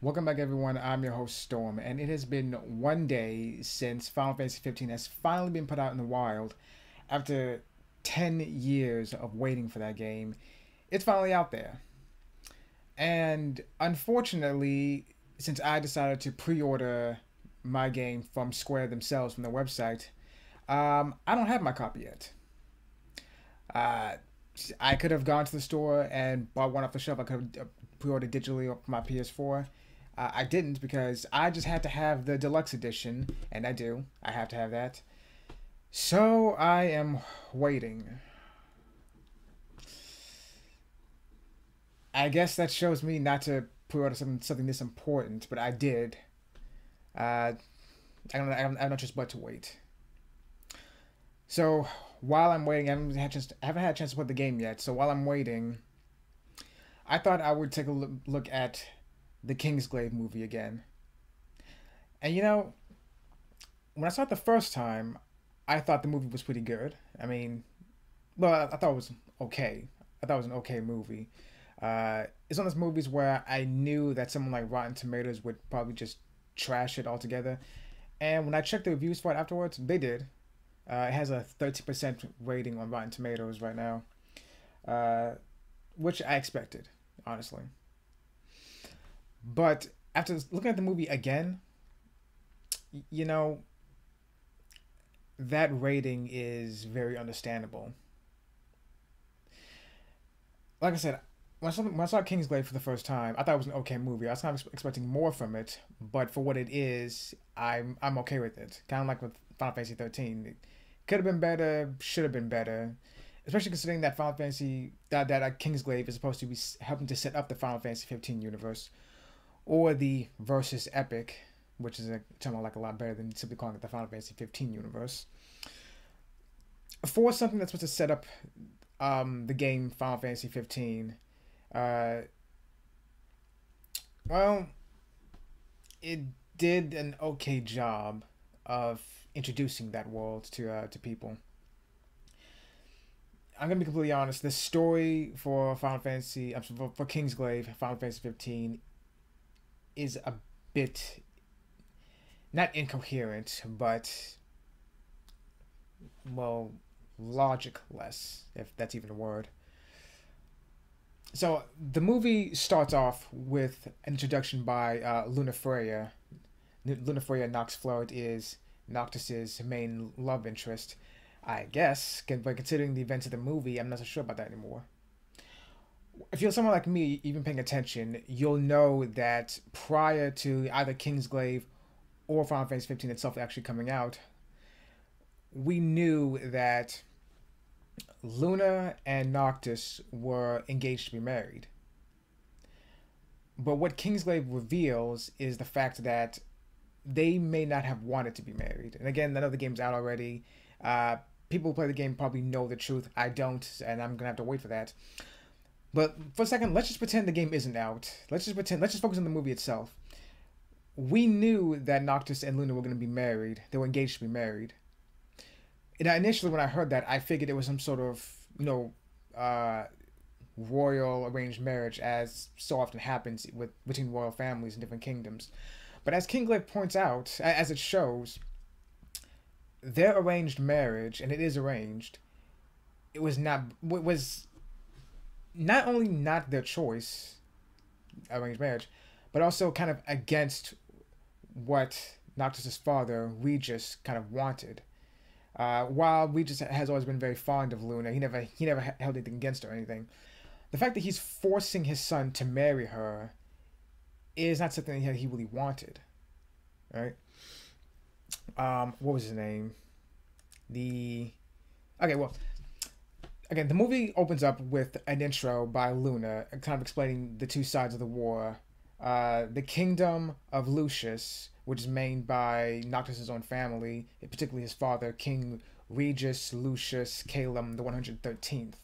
Welcome back, everyone. I'm your host, Storm, and it has been one day since Final Fantasy 15 has finally been put out in the wild after 10 years of waiting for that game. It's finally out there. And unfortunately, since I decided to pre order my game from Square themselves from their website, I don't have my copy yet. Uh, I could have gone to the store and bought one off the shelf. I could have pre-ordered digitally off my PS4. I didn't because I just had to have the deluxe edition, and I do. I have to have that. So I am waiting. I guess that shows me not to pre-order something this important, but I did. Uh, I don't just but to wait. So while I'm waiting, I haven't had a chance to play the game yet. So while I'm waiting, I thought I would take a look at the Kingsglaive movie again. And when I saw it the first time, I thought the movie was pretty good. I mean, well, I thought it was okay. I thought it was an okay movie. It's one of those movies where I knew that someone like Rotten Tomatoes would probably just trash it altogether. And when I checked the reviews for it afterwards, they did. It has a 30% rating on Rotten Tomatoes right now, uh, which I expected, honestly. But after looking at the movie again, you know, that rating is very understandable. Like I said, when I saw Kingsglaive for the first time, I thought it was an okay movie. I was kind of expecting more from it, but for what it is, I'm okay with it. Kind of like with Final Fantasy 13, it could have been better, should have been better, especially considering that Final Fantasy that Kingsglaive is supposed to be helping to set up the Final Fantasy 15 universe or the Versus Epic, which is a term I like a lot better than simply calling it the Final Fantasy 15 universe. For something that's supposed to set up the game Final Fantasy 15, uh, well, it did an okay job of introducing that world to people. I'm gonna be completely honest. The story for Final Fantasy, for Kingsglaive, Final Fantasy 15, is a bit not incoherent, but well, logicless, if that's even a word. So the movie starts off with an introduction by Luna Freya. Luna Freya Nox Float is Noctis's main love interest, I guess. But considering the events of the movie, I'm not so sure about that anymore. If you're someone like me, even paying attention, you'll know that prior to either Kingsglaive or Final Fantasy 15 itself actually coming out, we knew that Luna and Noctis were engaged to be married. But what Kingsglaive reveals is the fact that they may not have wanted to be married. And again, I know the game's out already. People who play the game probably know the truth. I don't, and I'm gonna have to wait for that. But for a second, let's just pretend the game isn't out. Let's just pretend. Let's just focus on the movie itself. We knew that Noctis and Luna were going to be married. They were engaged to be married. And initially, when I heard that, I figured it was some sort of, uh, royal arranged marriage, as so often happens between royal families in different kingdoms. But as Kinglake points out, as it shows, their arranged marriage, and it is arranged, it was not only not their choice, arranged marriage, but also kind of against what Noctis's father, Regis, kind of wanted. While Regis has always been very fond of Luna, he never held anything against her or anything. The fact that he's forcing his son to marry her is not something that he really wanted, right? What was his name? The Okay, well, again, the movie opens up with an intro by Luna, kind of explaining the two sides of the war. The kingdom of Lucius, which is maintained by Noctis' own family, particularly his father, King Regis Lucius Calum the 113th.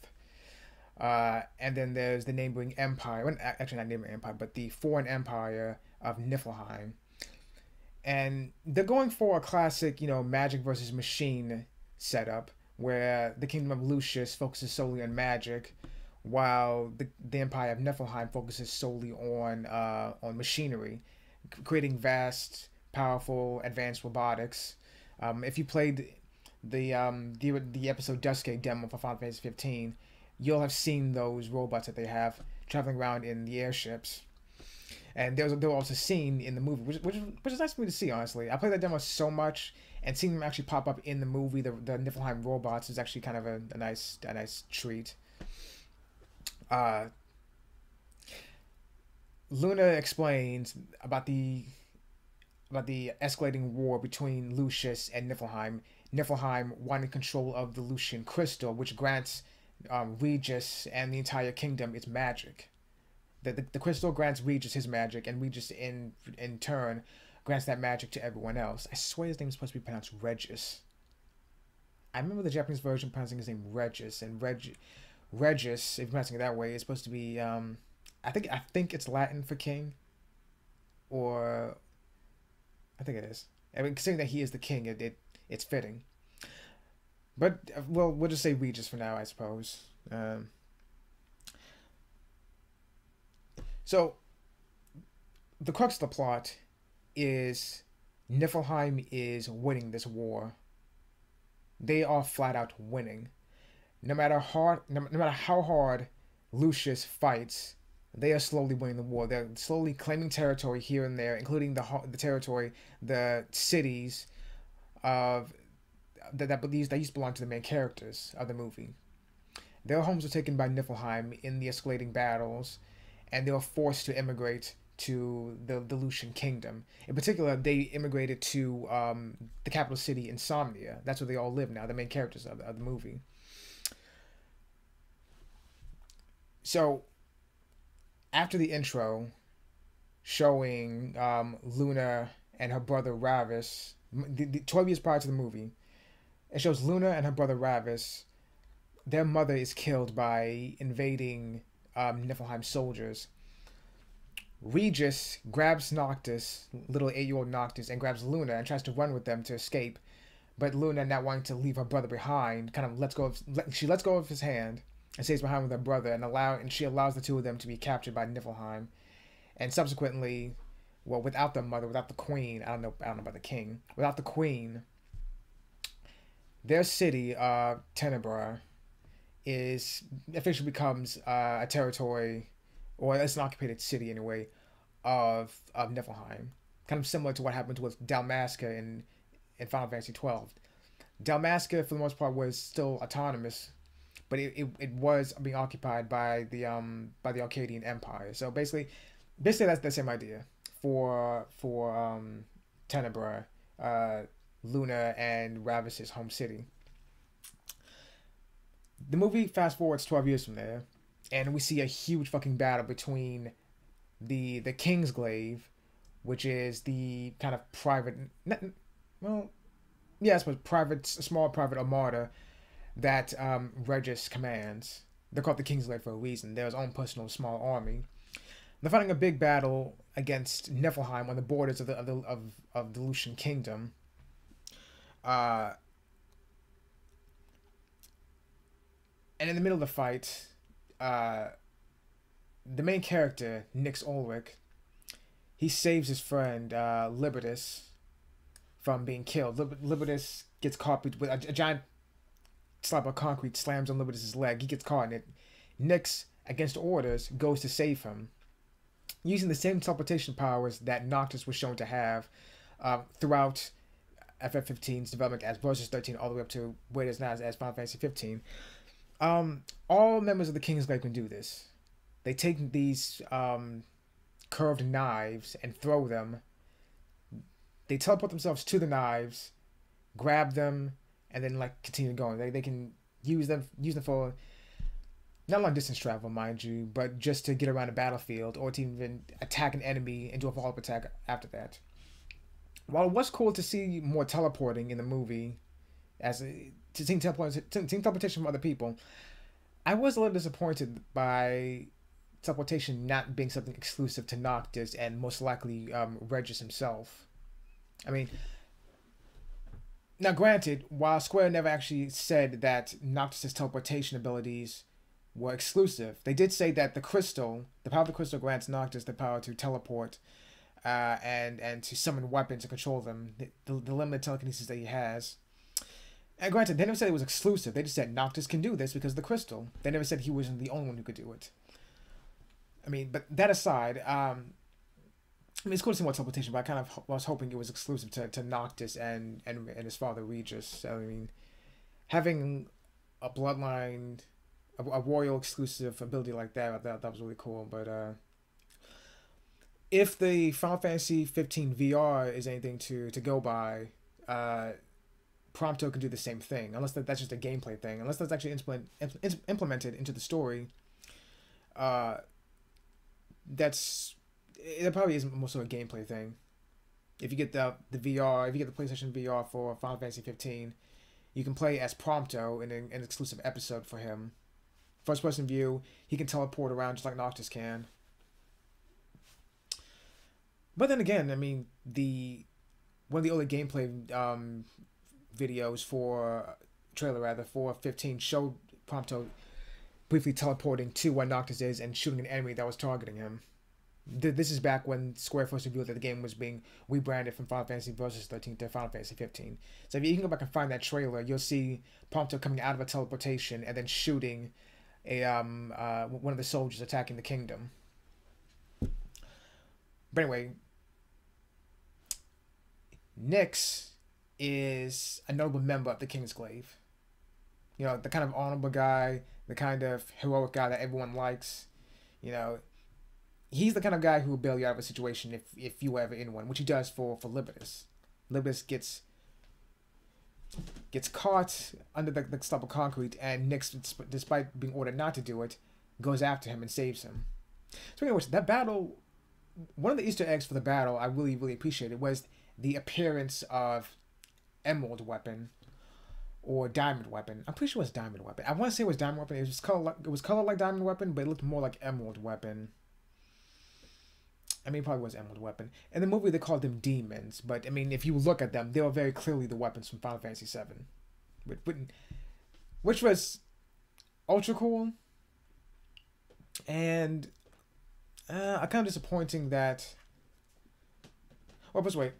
And then there's the neighboring empire, well, actually not neighboring empire, but the foreign empire of Niflheim. And they're going for a classic, magic versus machine setup, where the kingdom of Lucius focuses solely on magic, while the Empire of Niflheim focuses solely on machinery, creating vast, powerful, advanced robotics. If you played the episode Duskgate demo for Final Fantasy 15, you'll have seen those robots that they have traveling around in the airships. And they were also seen in the movie, which is nice for me to see. Honestly, I played that demo so much, and seeing them actually pop up in the movie, the Niflheim robots, is actually kind of a nice treat. Uh, Luna explains about the escalating war between Lucius and Niflheim. Niflheim wanting control of the Lucian crystal, which grants Regis and the entire kingdom its magic. The crystal grants Regis his magic, and Regis in turn grants that magic to everyone else. I swear his name is supposed to be pronounced Regis. I remember the Japanese version pronouncing his name Regis, and Regis, if you're pronouncing it that way, is supposed to be I think it's Latin for king, or I think it is. I mean, considering that he is the king, it's fitting. But well, we'll just say Regis for now, I suppose. So the crux of the plot is Niflheim is winning this war. They are flat out winning. No matter how hard Lucius fights, they are slowly winning the war. They're slowly claiming territory here and there, including the territory, the cities of that used to belong to the main characters of the movie. Their homes were taken by Niflheim in the escalating battles, and they were forced to immigrate to the Lucian kingdom. In particular, they immigrated to the capital city, Insomnia. That's where they all live now, the main characters of the movie. So, after the intro showing Luna and her brother Ravis, 12 years prior to the movie, it shows Luna and her brother Ravis. Their mother is killed by invading Niflheim soldiers. Regis grabs Noctis, little 8-year-old Noctis, and grabs Luna and tries to run with them to escape. But Luna, not wanting to leave her brother behind, kind of lets go of his hand and stays behind with her brother, and she allows the two of them to be captured by Niflheim. And subsequently, well, without the mother, without the queen, I don't know about the king, without the queen, their city, Tenebra, is officially becomes a territory, or it's an occupied city anyway, of Niflheim. Kind of similar to what happened with Dalmasca in Final Fantasy 12. Dalmasca, for the most part, was still autonomous, but it was being occupied by the Arcadian Empire. So basically that's the same idea for Tenebra, Luna and Ravis's home city. The movie fast forwards 12 years from there, and we see a huge fucking battle between the Kingsglaive, which is the kind of private, well, yeah, I suppose small private armada that Regis commands. They're called the Kingsglaive for a reason. They're his own personal small army. They're fighting a big battle against Niflheim on the borders of the Lucian kingdom. And in the middle of the fight, the main character, Nix Ulrich, he saves his friend, Libertas, from being killed. Libertas gets caught with a giant slab of concrete, slams on Libertas' leg. He gets caught in it. Nix, against orders, goes to save him, using the same teleportation powers that Noctis was shown to have throughout FF15's development as Versus 13 all the way up to where it is now as Final Fantasy 15. All members of the Kingsglaive can do this. They take these curved knives and throw them. They teleport themselves to the knives, grab them, and then continue going. They can use them for not long distance travel, mind you, but just to get around a battlefield or to even attack an enemy and do a follow-up attack after that. While it was cool to see more teleporting in the movie, seeing teleportation from other people, I was a little disappointed by teleportation not being something exclusive to Noctis and most likely Regis himself. I mean, now granted, while Square never actually said that Noctis' teleportation abilities were exclusive. They did say that the crystal, the power of the crystal, grants Noctis the power to teleport, and to summon weapons and control them. The limited telekinesis that he has. And granted, they never said it was exclusive. They just said Noctis can do this because of the crystal. They never said he wasn't the only one who could do it. I mean, but that aside, I mean, it's cool to see more teleportation, but I kind of was hoping it was exclusive to Noctis and his father Regis. So, I mean, having a bloodline, a royal exclusive ability like that was really cool. But if the Final Fantasy 15 VR is anything to go by, Prompto can do the same thing, unless that's just a gameplay thing. Unless that's actually implemented into the story. That probably isn't more so a gameplay thing. If you get the VR, if you get the PlayStation VR for Final Fantasy 15, you can play as Prompto in an exclusive episode for him. First person view, he can teleport around just like Noctis can. But then again, I mean, one of the early gameplay videos for for 15 showed Prompto briefly teleporting to where Noctis is and shooting an enemy that was targeting him. This is back when Square first revealed that the game was being rebranded from Final Fantasy Versus 13 to Final Fantasy 15. So if you can go back and find that trailer, you'll see Prompto coming out of a teleportation and then shooting one of the soldiers attacking the kingdom. But anyway, Nyx is a notable member of the Kingsglaive. You know, the kind of honorable guy, the kind of heroic guy that everyone likes. You know, he's the kind of guy who will bail you out of a situation if you were ever in one, which he does for Libertas. Libertas gets caught under the slab of concrete, and Nyx, despite being ordered not to do it, goes after him and saves him. So anyway, that battle, one of the Easter eggs for the battle I really, really appreciated was the appearance of Emerald Weapon or Diamond Weapon. I'm pretty sure it was Diamond Weapon. I want to say it was Diamond Weapon. It was colored like Diamond Weapon, but it looked more like Emerald Weapon. I mean, it probably was Emerald Weapon. In the movie, they called them demons, but I mean, if you look at them, they were very clearly the weapons from Final Fantasy VII, which was ultra cool. And kind of disappointing that. Well, first wait.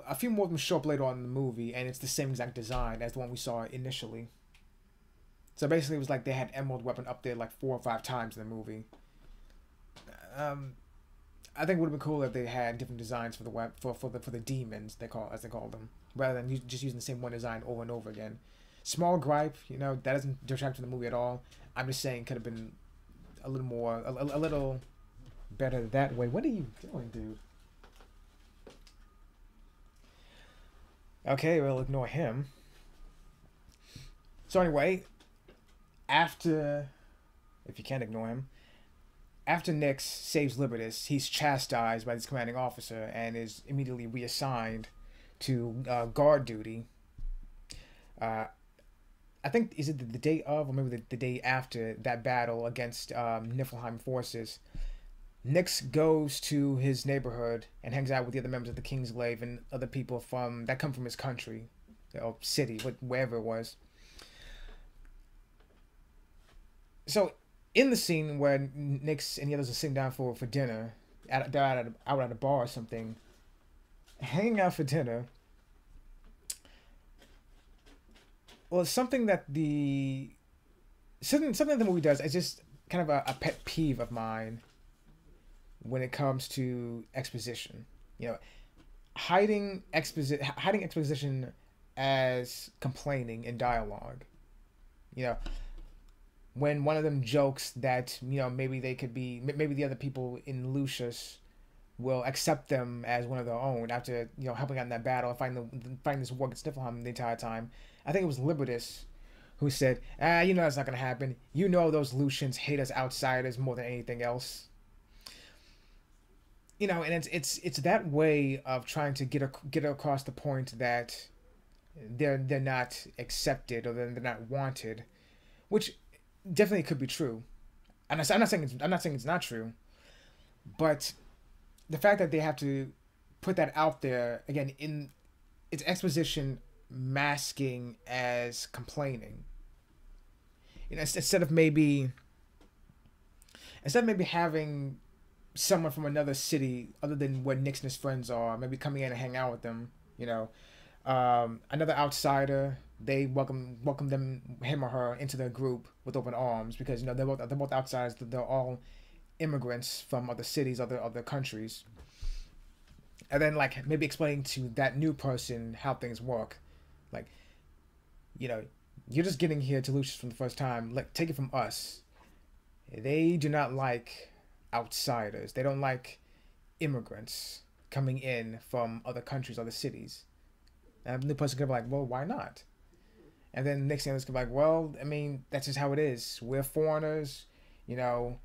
A few more of them show up later on in the movie, and it's the same exact design as the one we saw initially. So basically, it was like they had Emerald Weapon up there like 4 or 5 times in the movie. I think it would have been cool if they had different designs for the demons as they call them, rather than just using the same one design over and over again. Small gripe, you know, that doesn't detract from the movie at all. I'm just saying, could have been a little better that way. What are you doing, dude? Okay, we'll ignore him. So anyway, if you can't ignore him, after Nyx saves Libertas, he's chastised by his commanding officer and is immediately reassigned to guard duty. I think, is it the day of, or maybe the day after that battle against Niflheim forces, Nyx goes to his neighborhood and hangs out with the other members of the Kingsglaive and other people that come from his country, or city, wherever it was. So, in the scene where Nyx and the others are sitting down for dinner, they're out at a bar or something, hanging out for dinner. Well, something that the movie does is just kind of a pet peeve of mine when it comes to exposition. You know, hiding exposition as complaining in dialogue. You know, when one of them jokes that, you know, maybe the other people in Lucius will accept them as one of their own after, you know, helping out in that battle and fighting this war against Niflheim the entire time. I think it was Libertas who said, you know that's not gonna happen. You know those Lucians hate us outsiders more than anything else. You know, and it's that way of trying to get across the point that they're not accepted or they're not wanted, which definitely could be true. I'm not saying it's not true, but the fact that they have to put that out there again in its exposition masking as complaining. you know, instead of maybe having someone from another city other than where Nick's and his friends are, maybe coming in and hang out with them, you know, another outsider, they welcome him or her into their group with open arms because you know they're both outsiders. They're all immigrants from other cities, other countries, and then like maybe explaining to that new person how things work, like you know, you're just getting here to Lucius for the first time. Like take it from us, they do not like outsiders. They don't like immigrants coming in from other countries, other cities. And the new person could be like, well, why not? And then the next thing is could be like, well, I mean, that's just how it is. We're foreigners, you know.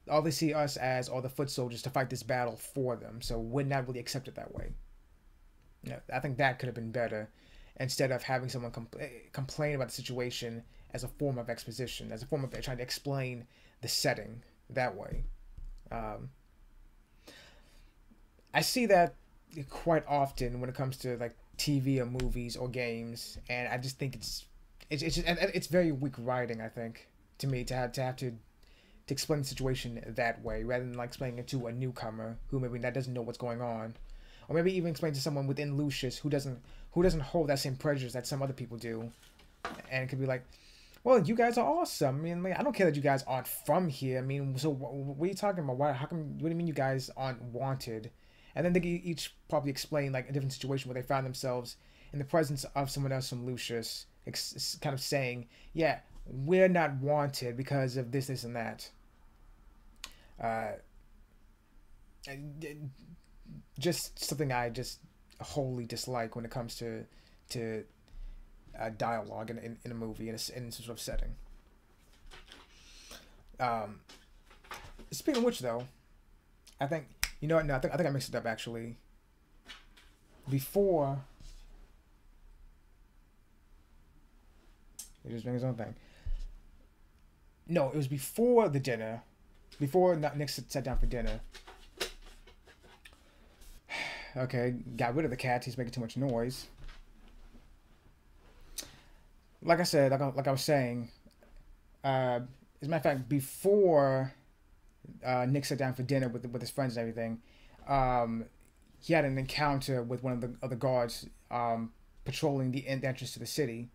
All they see us as are the foot soldiers to fight this battle for them. So we're not really accepted that way. You know, I think that could have been better instead of having someone complain about the situation as a form of exposition, as a form of trying to explain the setting that way. Um, I see that quite often when it comes to like TV or movies or games, and I just think it's very weak writing. I think to me to explain the situation that way rather than like explaining it to a newcomer who maybe that doesn't know what's going on, or maybe even explain to someone within Lucius who doesn't hold that same prejudice that some other people do, and it could be like, well, you guys are awesome. I mean, like, I don't care that you guys aren't from here. I mean, so what are you talking about? Why? How come? What do you mean you guys aren't wanted? And then they each probably explain like a different situation where they found themselves in the presence of someone else from Lucius, kind of saying, "Yeah, we're not wanted because of this, this, and that." Just something I just wholly dislike when it comes to dialogue in a movie in some sort of setting. Um, Speaking of which, though, I think you know what? No, I think I mixed it up actually. Before he was doing his own thing. No, it was before the dinner. Before Nick sat down for dinner. Okay, got rid of the cat. He's making too much noise. Like I said, like I was saying, as a matter of fact, before Nick sat down for dinner with his friends and everything, he had an encounter with one of the other guards patrolling the entrance to the city.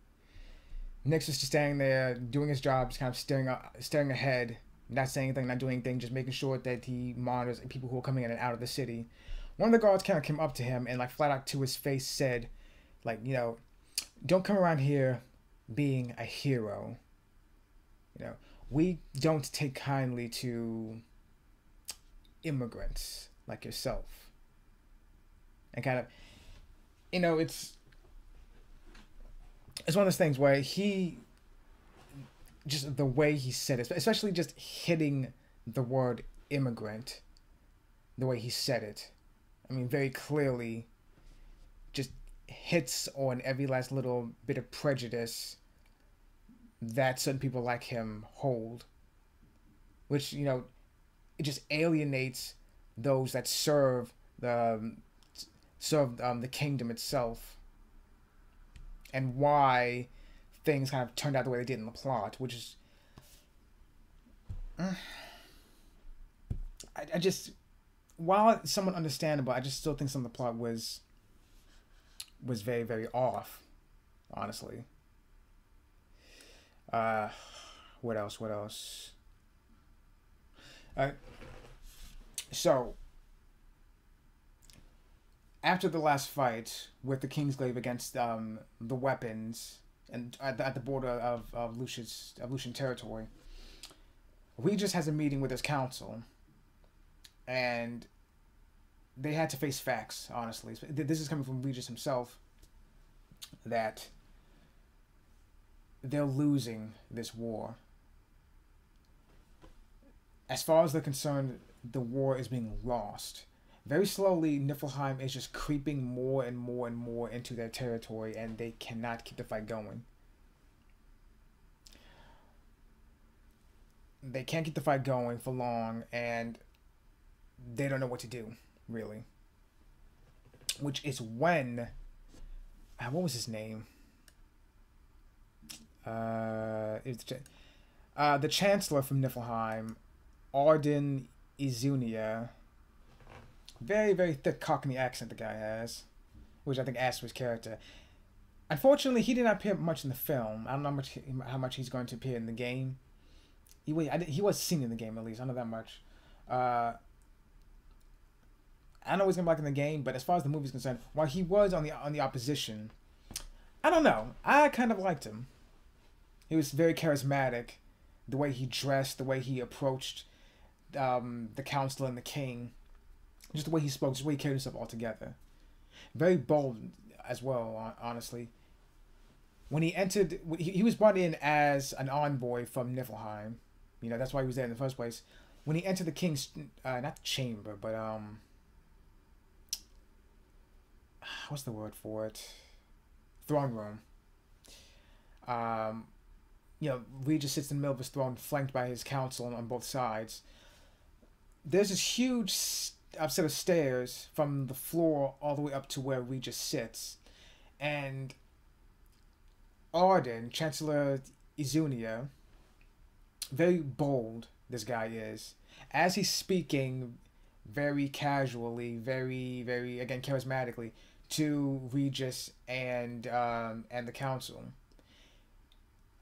Nick's just standing there doing his job, just kind of staring ahead, not saying anything, not doing anything, just making sure that he monitors people who are coming in and out of the city. One of the guards kind of came up to him and like flat out to his face said, like, you know, don't come around here being a hero. You know, we don't take kindly to immigrants like yourself. And kind of, you know, it's one of those things where he, just the way he said it, especially just hitting the word immigrant, the way he said it, I mean, very clearly just hits on every last little bit of prejudice that certain people like him hold, which, you know, it just alienates those that serve the kingdom itself, and why things kind of turned out the way they did in the plot, which is I just, while it's somewhat understandable, I just still think some of the plot was very, very off, honestly. What else? So after the last fight with the Kingsglaive against the weapons and at the border of Lucian territory, Regis has a meeting with his council, and they had to face facts, honestly. This is coming from Regis himself, that they're losing this war. As far as they're concerned, the war is being lost. Very slowly, Niflheim is just creeping more and more and more into their territory, and they cannot keep the fight going. They can't keep the fight going for long, and they don't know what to do, really. Which is when... what was his name? The Chancellor from Niflheim, Arden Izunia. Very, very thick Cockney accent the guy has, which I think adds to his character. Unfortunately, he did not appear much in the film. I don't know how much he's going to appear in the game. He was seen in the game, at least. I know that much. I know he's gonna be like in the game, but as far as the movie's concerned, while he was on the opposition, I don't know. I kind of liked him. He was very charismatic. The way he dressed, the way he approached the council and the king, just the way he spoke, just the way he carried himself altogether. Very bold as well, honestly. When he entered, he was brought in as an envoy from Niflheim. You know, that's why he was there in the first place. When he entered the king's, not chamber, but, what's the word for it? Throne room. You know, Regis sits in the middle of his throne, flanked by his council on both sides. There's this huge set of stairs from the floor all the way up to where Regis sits. And Arden, Chancellor Izunia, very bold this guy is. As he's speaking very casually, very, again, charismatically, to Regis and the council.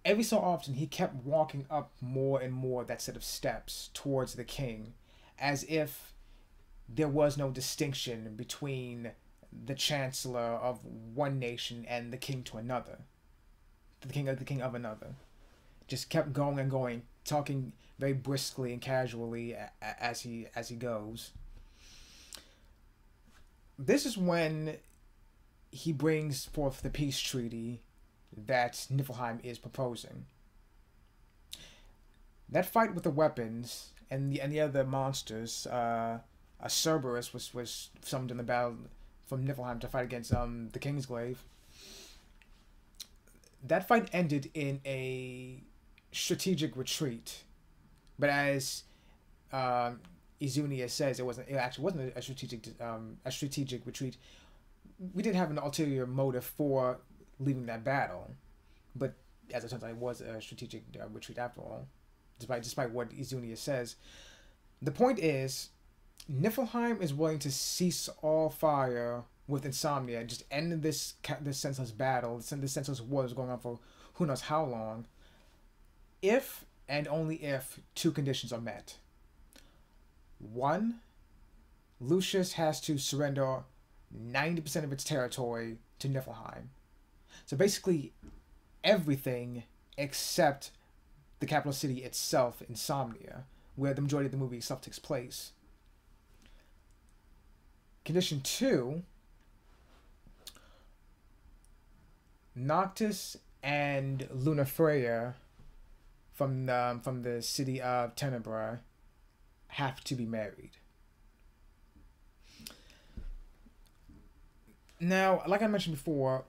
Every so often, he kept walking up more and more that set of steps towards the king, as if there was no distinction between the chancellor of one nation and the king to another, the king of another. Just kept going and going, talking very briskly and casually as he goes. This is when he brings forth the peace treaty that Niflheim is proposing. That fight with the weapons and the other monsters, Cerberus was summoned in the battle from Niflheim to fight against the Kingsglaive. That fight ended in a strategic retreat, but as Izunia says, it actually wasn't a strategic retreat. We did have an ulterior motive for leaving that battle, but as it turns out, it was a strategic retreat after all, despite what Izunia says. The point is, Niflheim is willing to cease all fire with Insomnia and just end this senseless battle, this senseless war that's going on for who knows how long, if and only if two conditions are met. One, Lucius has to surrender 90% of its territory to Niflheim. So basically, everything except the capital city itself, Insomnia, where the majority of the movie itself takes place. Condition 2, Noctis and Lunafreya from the city of Tenebrae have to be married. Now, like I mentioned before,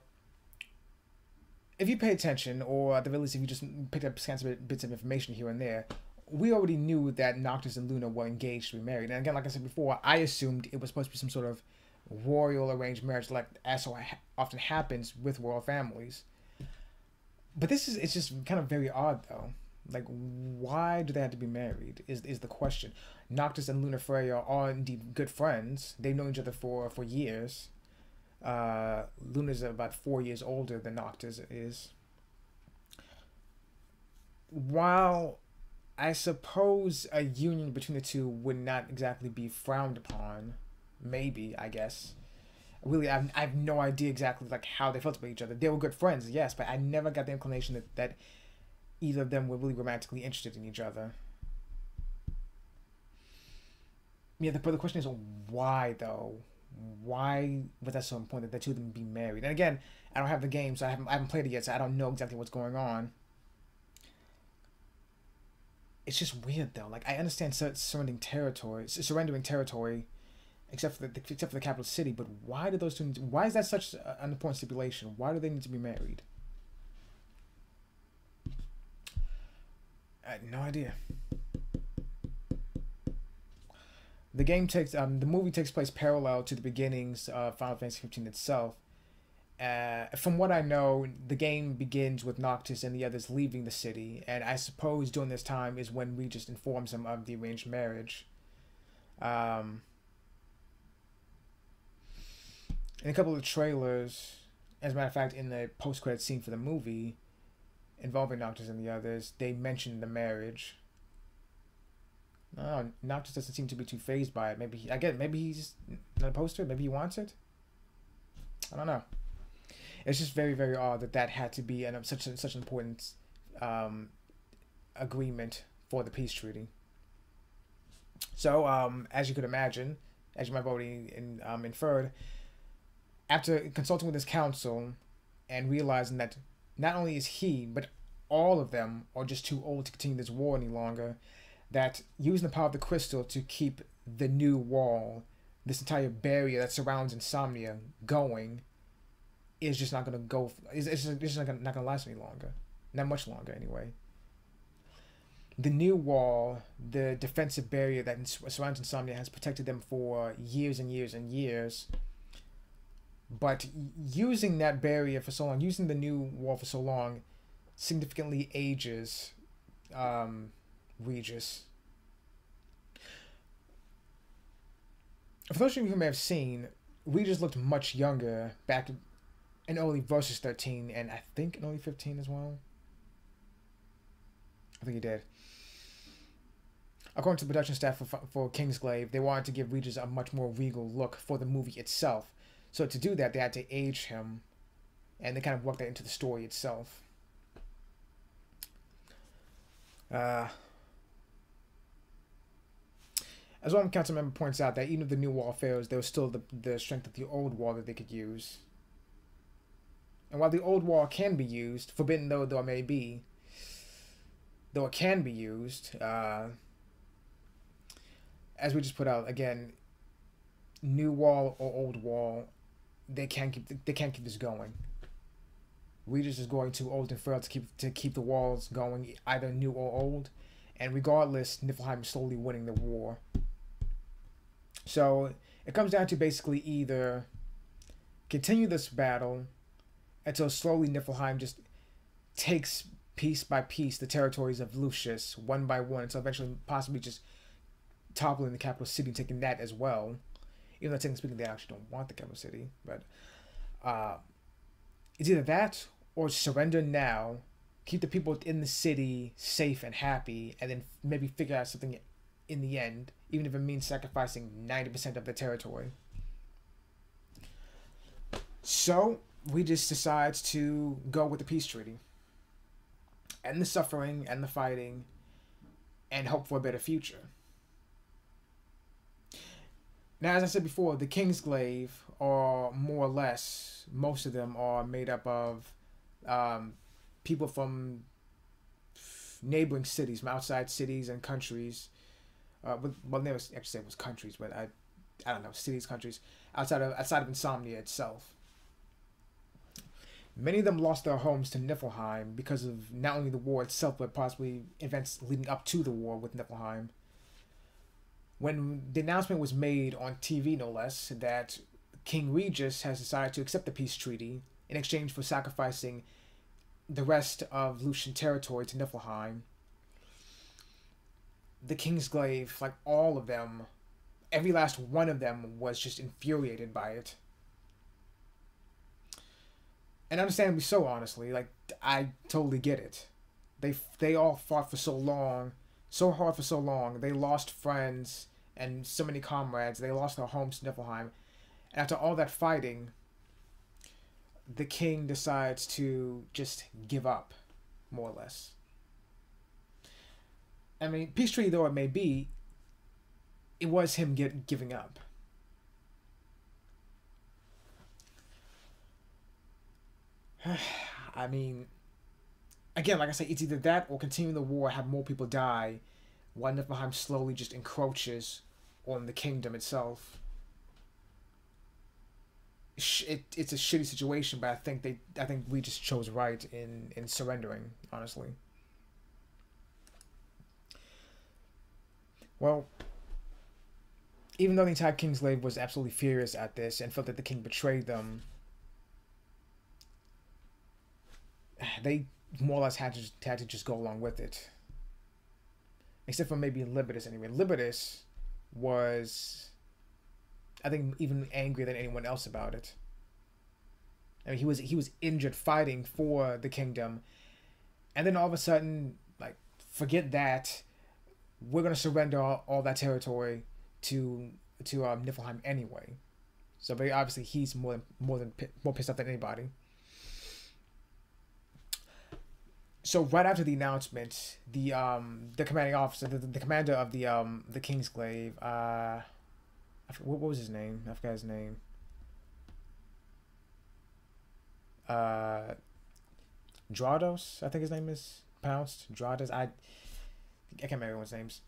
if you pay attention, or at the very least if you just picked up scant bits of information here and there, we already knew that Noctis and Luna were engaged to be married. And again, like I said before, I assumed it was supposed to be some sort of royal arranged marriage, like as so often happens with royal families. But it's just kind of very odd, though. Like, why do they have to be married is the question. Noctis and Lunafreya are indeed good friends. They've known each other for years. Luna's about 4 years older than Noctis is. While I suppose a union between the two would not exactly be frowned upon, maybe, I guess. Really, I have no idea exactly like how they felt about each other. They were good friends, yes, but I never got the inclination that either of them were really romantically interested in each other. Yeah, but the question is, why, though? Why was that so important that the two of them be married? And again, I don't have the game, so I haven't played it yet, so I don't know exactly what's going on. It's just weird, though. Like, I understand surrendering territory, except for the capital city, but why do those two? Why is that such an important stipulation? Why do they need to be married? I had no idea. The movie takes place parallel to the beginnings of Final Fantasy XV itself, From what I know, the game begins with Noctis and the others leaving the city, and I suppose during this time is when Regis informs him of the arranged marriage. Um, in a couple of trailers, as a matter of fact, in the post-credit scene for the movie involving Noctis and the others, they mention the marriage. No, Noctis doesn't seem to be too phased by it. Maybe he's not opposed to it. Maybe he wants it. I don't know. It's just very, very odd that had to be such an important um, agreement for the peace treaty. So, as you could imagine, as you might have already inferred, after consulting with his council and realizing that not only is he, but all of them are just too old to continue this war any longer, that using the power of the crystal to keep the new wall, this entire barrier that surrounds Insomnia, going, is just not going to go. It's just not going to last any longer. Not much longer, anyway. The new wall, the defensive barrier that surrounds Insomnia, has protected them for years and years and years. But using that barrier for so long, using the new wall for so long, significantly ages Regis. For those of you who may have seen, Regis looked much younger back in early Versus 13, and I think in early 15 as well. I think he did. According to the production staff for Kingsglaive, they wanted to give Regis a much more regal look for the movie itself. So to do that, they had to age him, and they kind of worked that into the story itself. As one council member points out, that even if the new wall fails, there was still the strength of the old wall that they could use. And while the old wall can be used, forbidden though it may be, though it can be used, as we just put out again, new wall or old wall, they can't keep this going. Regis is going too old and frail to keep the walls going, either new or old, and regardless, Niflheim is slowly winning the war. So it comes down to basically either continue this battle until slowly Niflheim just takes piece by piece the territories of Lucius one by one, until eventually possibly just toppling the capital city and taking that as well. Even though technically speaking, they actually don't want the capital city, but it's either that or surrender now, keep the people in the city safe and happy, and then maybe figure out something in the end, even if it means sacrificing 90% of the territory. So Regis decides to go with the peace treaty, end the suffering and the fighting, and hope for a better future. Now, as I said before, the Kingsglaive are more or less, most of them are made up of people from neighboring cities, from outside cities and countries. Well, they actually say it was countries, but I don't know, cities, countries, outside of Insomnia itself. Many of them lost their homes to Niflheim because of not only the war itself, but possibly events leading up to the war with Niflheim. When the announcement was made on TV, no less, that King Regis has decided to accept the peace treaty in exchange for sacrificing the rest of Lucian territory to Niflheim, the Kingsglaive, like all of them, every last one of them was just infuriated by it. And understandably so, honestly. Like, I totally get it. They all fought for so long, so hard for so long. They lost friends and so many comrades. They lost their homes to Niflheim. And after all that fighting, the king decides to just give up, more or less. I mean, peace treaty though it may be, it was him giving up. I mean, again, like I said, it's either that or continue the war, have more people die, while Niflheim slowly just encroaches on the kingdom itself. It's a shitty situation, but I think we just chose right in surrendering, honestly. Well, even though the entire Kingsglaive was absolutely furious at this and felt that the king betrayed them, they more or less had to just go along with it, except for maybe Libertas anyway. Libertas was, I think, even angrier than anyone else about it. I mean, he was injured fighting for the kingdom, and then all of a sudden, like, forget that. We're gonna surrender all that territory to Niflheim anyway. So very obviously, he's more pissed off than anybody. So right after the announcement, the commanding officer, the commander of the Kingsglaive, what was his name? I forgot his name. Drados, I think his name is pronounced Drados. I can't remember everyone's names.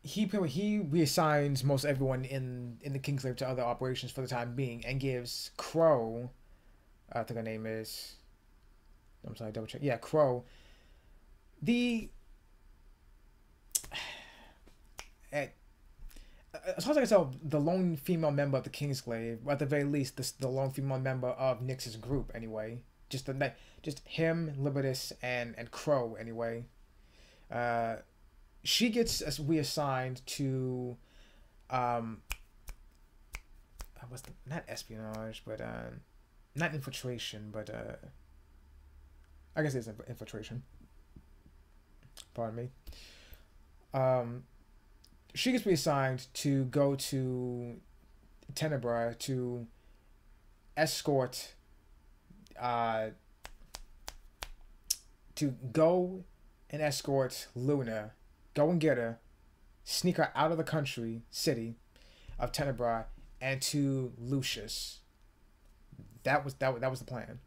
He reassigns most everyone in the Kingsglaive to other operations for the time being, and gives Crow, I think her name is, I'm sorry, double check. Yeah, Crow. The as far as I can tell, the lone female member of the Kingsglaive, or at the very least, the lone female member of Nyx's group, anyway. Just him, Libertas, and Crow, anyway. She gets reassigned to, not espionage, but not infiltration, but I guess it's infiltration. Pardon me. She gets reassigned to go to Tenebra to escort, to go and escort Luna, go and get her, sneak her out of the city of Tenebra, and to Lucius. That was the plan.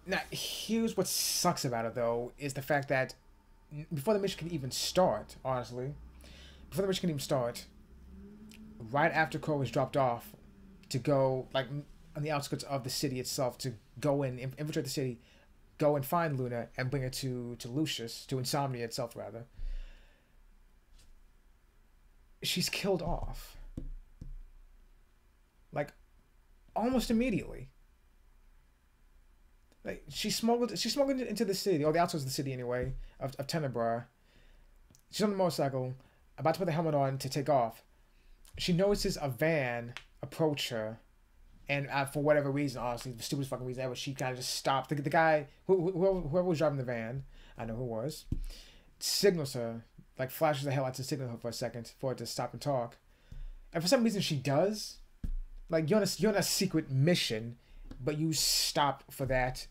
Now, here's what sucks about it, though, is the fact that before the mission can even start, honestly, right after Crow was dropped off to go, like, on the outskirts of the city itself, to go and infiltrate the city, go and find Luna, and bring her to Lucius, to Insomnia itself, rather, she's killed off. Like, almost immediately. Like, she's smuggled into the city, or the outskirts of the city anyway, of Tenebra. She's on the motorcycle, about to put the helmet on to take off. She notices a van approach her, and for whatever reason, honestly, the stupidest fucking reason ever, she kind of just stopped. The guy, whoever was driving the van, I know who it was, signals her, like flashes the headlights to signal her for a second for her to stop and talk. And for some reason she does. Like, you're on a secret mission, but you stop for that.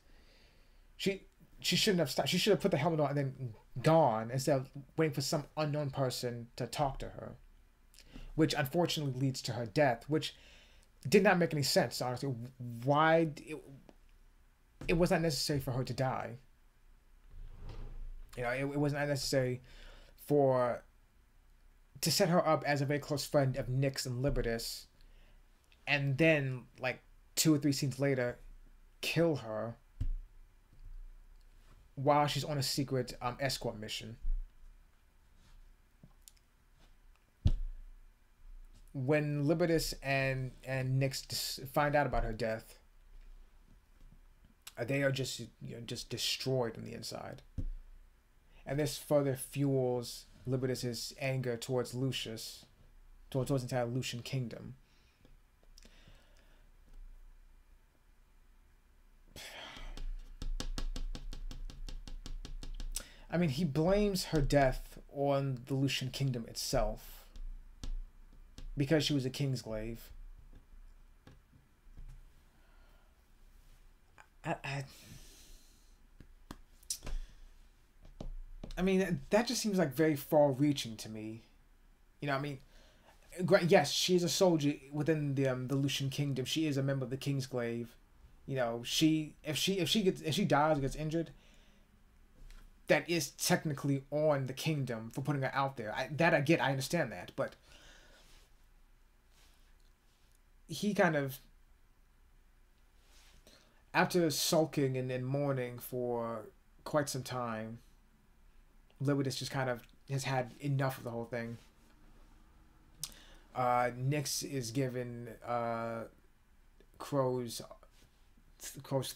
She shouldn't have stopped. She should have put the helmet on and then gone instead of waiting for some unknown person to talk to her, which unfortunately leads to her death, which did not make any sense, honestly. Why it was not necessary for her to die. You know, it was not necessary to set her up as a very close friend of Nyx and Libertas, and then, like, 2 or 3 scenes later, kill her while she's on a secret escort mission. When Libertas and Nyx find out about her death, they are just destroyed on the inside, and this further fuels Libertas's anger towards Lucius, towards the entire Lucian kingdom. I mean, he blames her death on the Lucian kingdom itself, because she was a Kingsglaive. I mean, that just seems like very far-reaching to me. You know, I mean, yes, she is a soldier within the Lucian kingdom. She is a member of the Kingsglaive. You know, if she dies or gets injured, that is technically on the kingdom for putting her out there. I understand that, but he kind of, after sulking and mourning for quite some time, Libertas just kind of has had enough of the whole thing. Nyx is given Crow's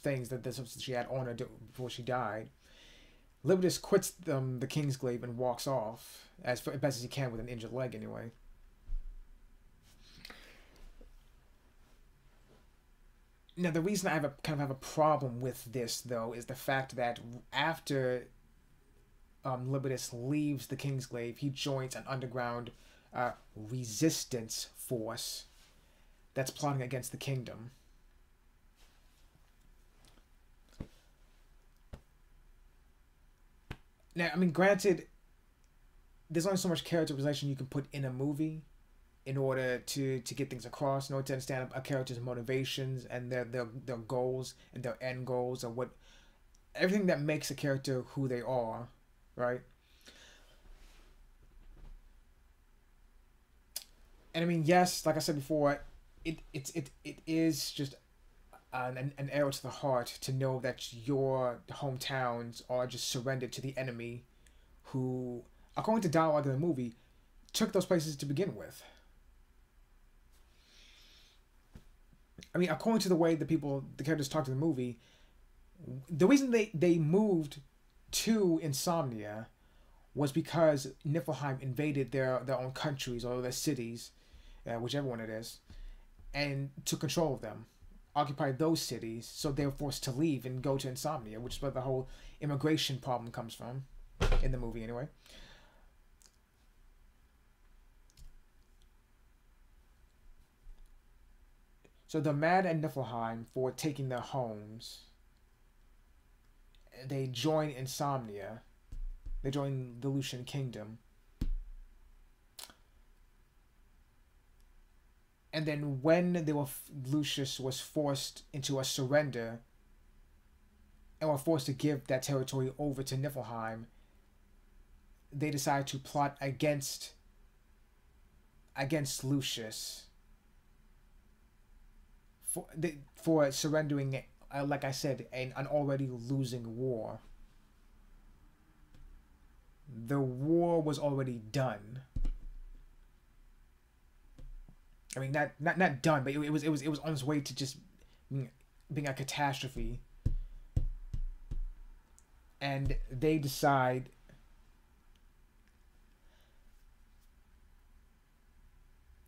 things that she had on her before she died. Libidus quits the Kingsglaive and walks off as best as he can with an injured leg anyway. Now, the reason I have a problem with this, though, is the fact that after Libidus leaves the Kingsglaive, he joins an underground resistance force that's plotting against the kingdom. Now, I mean, granted, there's only so much characterization you can put in a movie in order to get things across, in order to understand a character's motivations and their goals and their end goals, or what everything that makes a character who they are, right? And I mean, yes, like I said before, it is just an arrow to the heart to know that your hometowns are just surrendered to the enemy, who, according to dialogue in the movie, took those places to begin with. I mean, according to the way the characters talk to the movie, the reason they moved to Insomnia was because Niflheim invaded their own countries or their cities, whichever one it is, and took control of them, occupied those cities, so they were forced to leave and go to Insomnia, which is where the whole immigration problem comes from, in the movie anyway. So they're mad at Niflheim for taking their homes. They join Insomnia. They join the Lucian Kingdom. And then when Lucius was forced into a surrender and were forced to give that territory over to Niflheim, they decided to plot against Lucius for surrendering, like I said, an already losing war. The war was already done. I mean, not done, but it was on its way to just being a catastrophe. And they decide,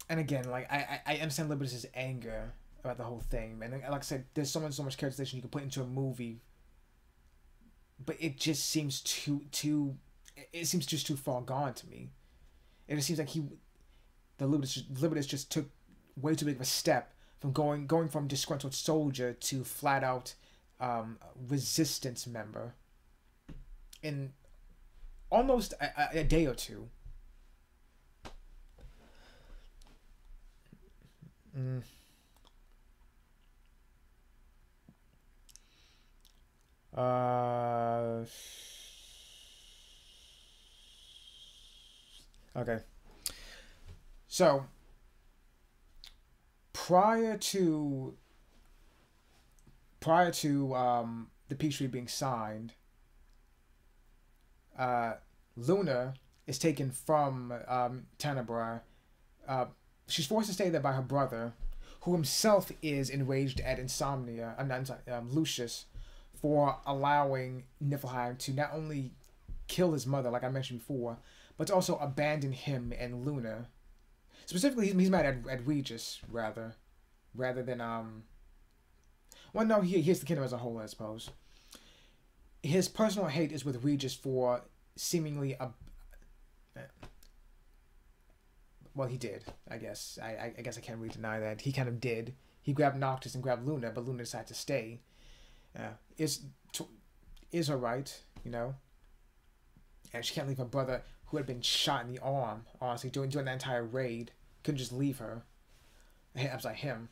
and again, like I understand Libidus's anger about the whole thing, and like I said, there's so much characterization you can put into a movie, but it just seems it seems just too far gone to me. It seems like Libidus just took way too big of a step from going from disgruntled soldier to flat out resistance member in almost a day or two. Mm. Okay. So prior to the peace treaty being signed, Luna is taken from Tenebrae. She's forced to stay there by her brother, who himself is enraged at Insomnia. Lucius, for allowing Niflheim to not only kill his mother, like I mentioned before, but to also abandon him and Luna. Specifically, he's mad at Regis rather than Well, no, here's the kingdom as a whole, I suppose. His personal hate is with Regis for seemingly well, he did, I guess. I guess I can't really deny that. He kind of did. He grabbed Noctis and grabbed Luna, but Luna decided to stay. Is her right, you know? And she can't leave her brother, who had been shot in the arm, honestly, doing that entire raid. Couldn't just leave her. I was like, him.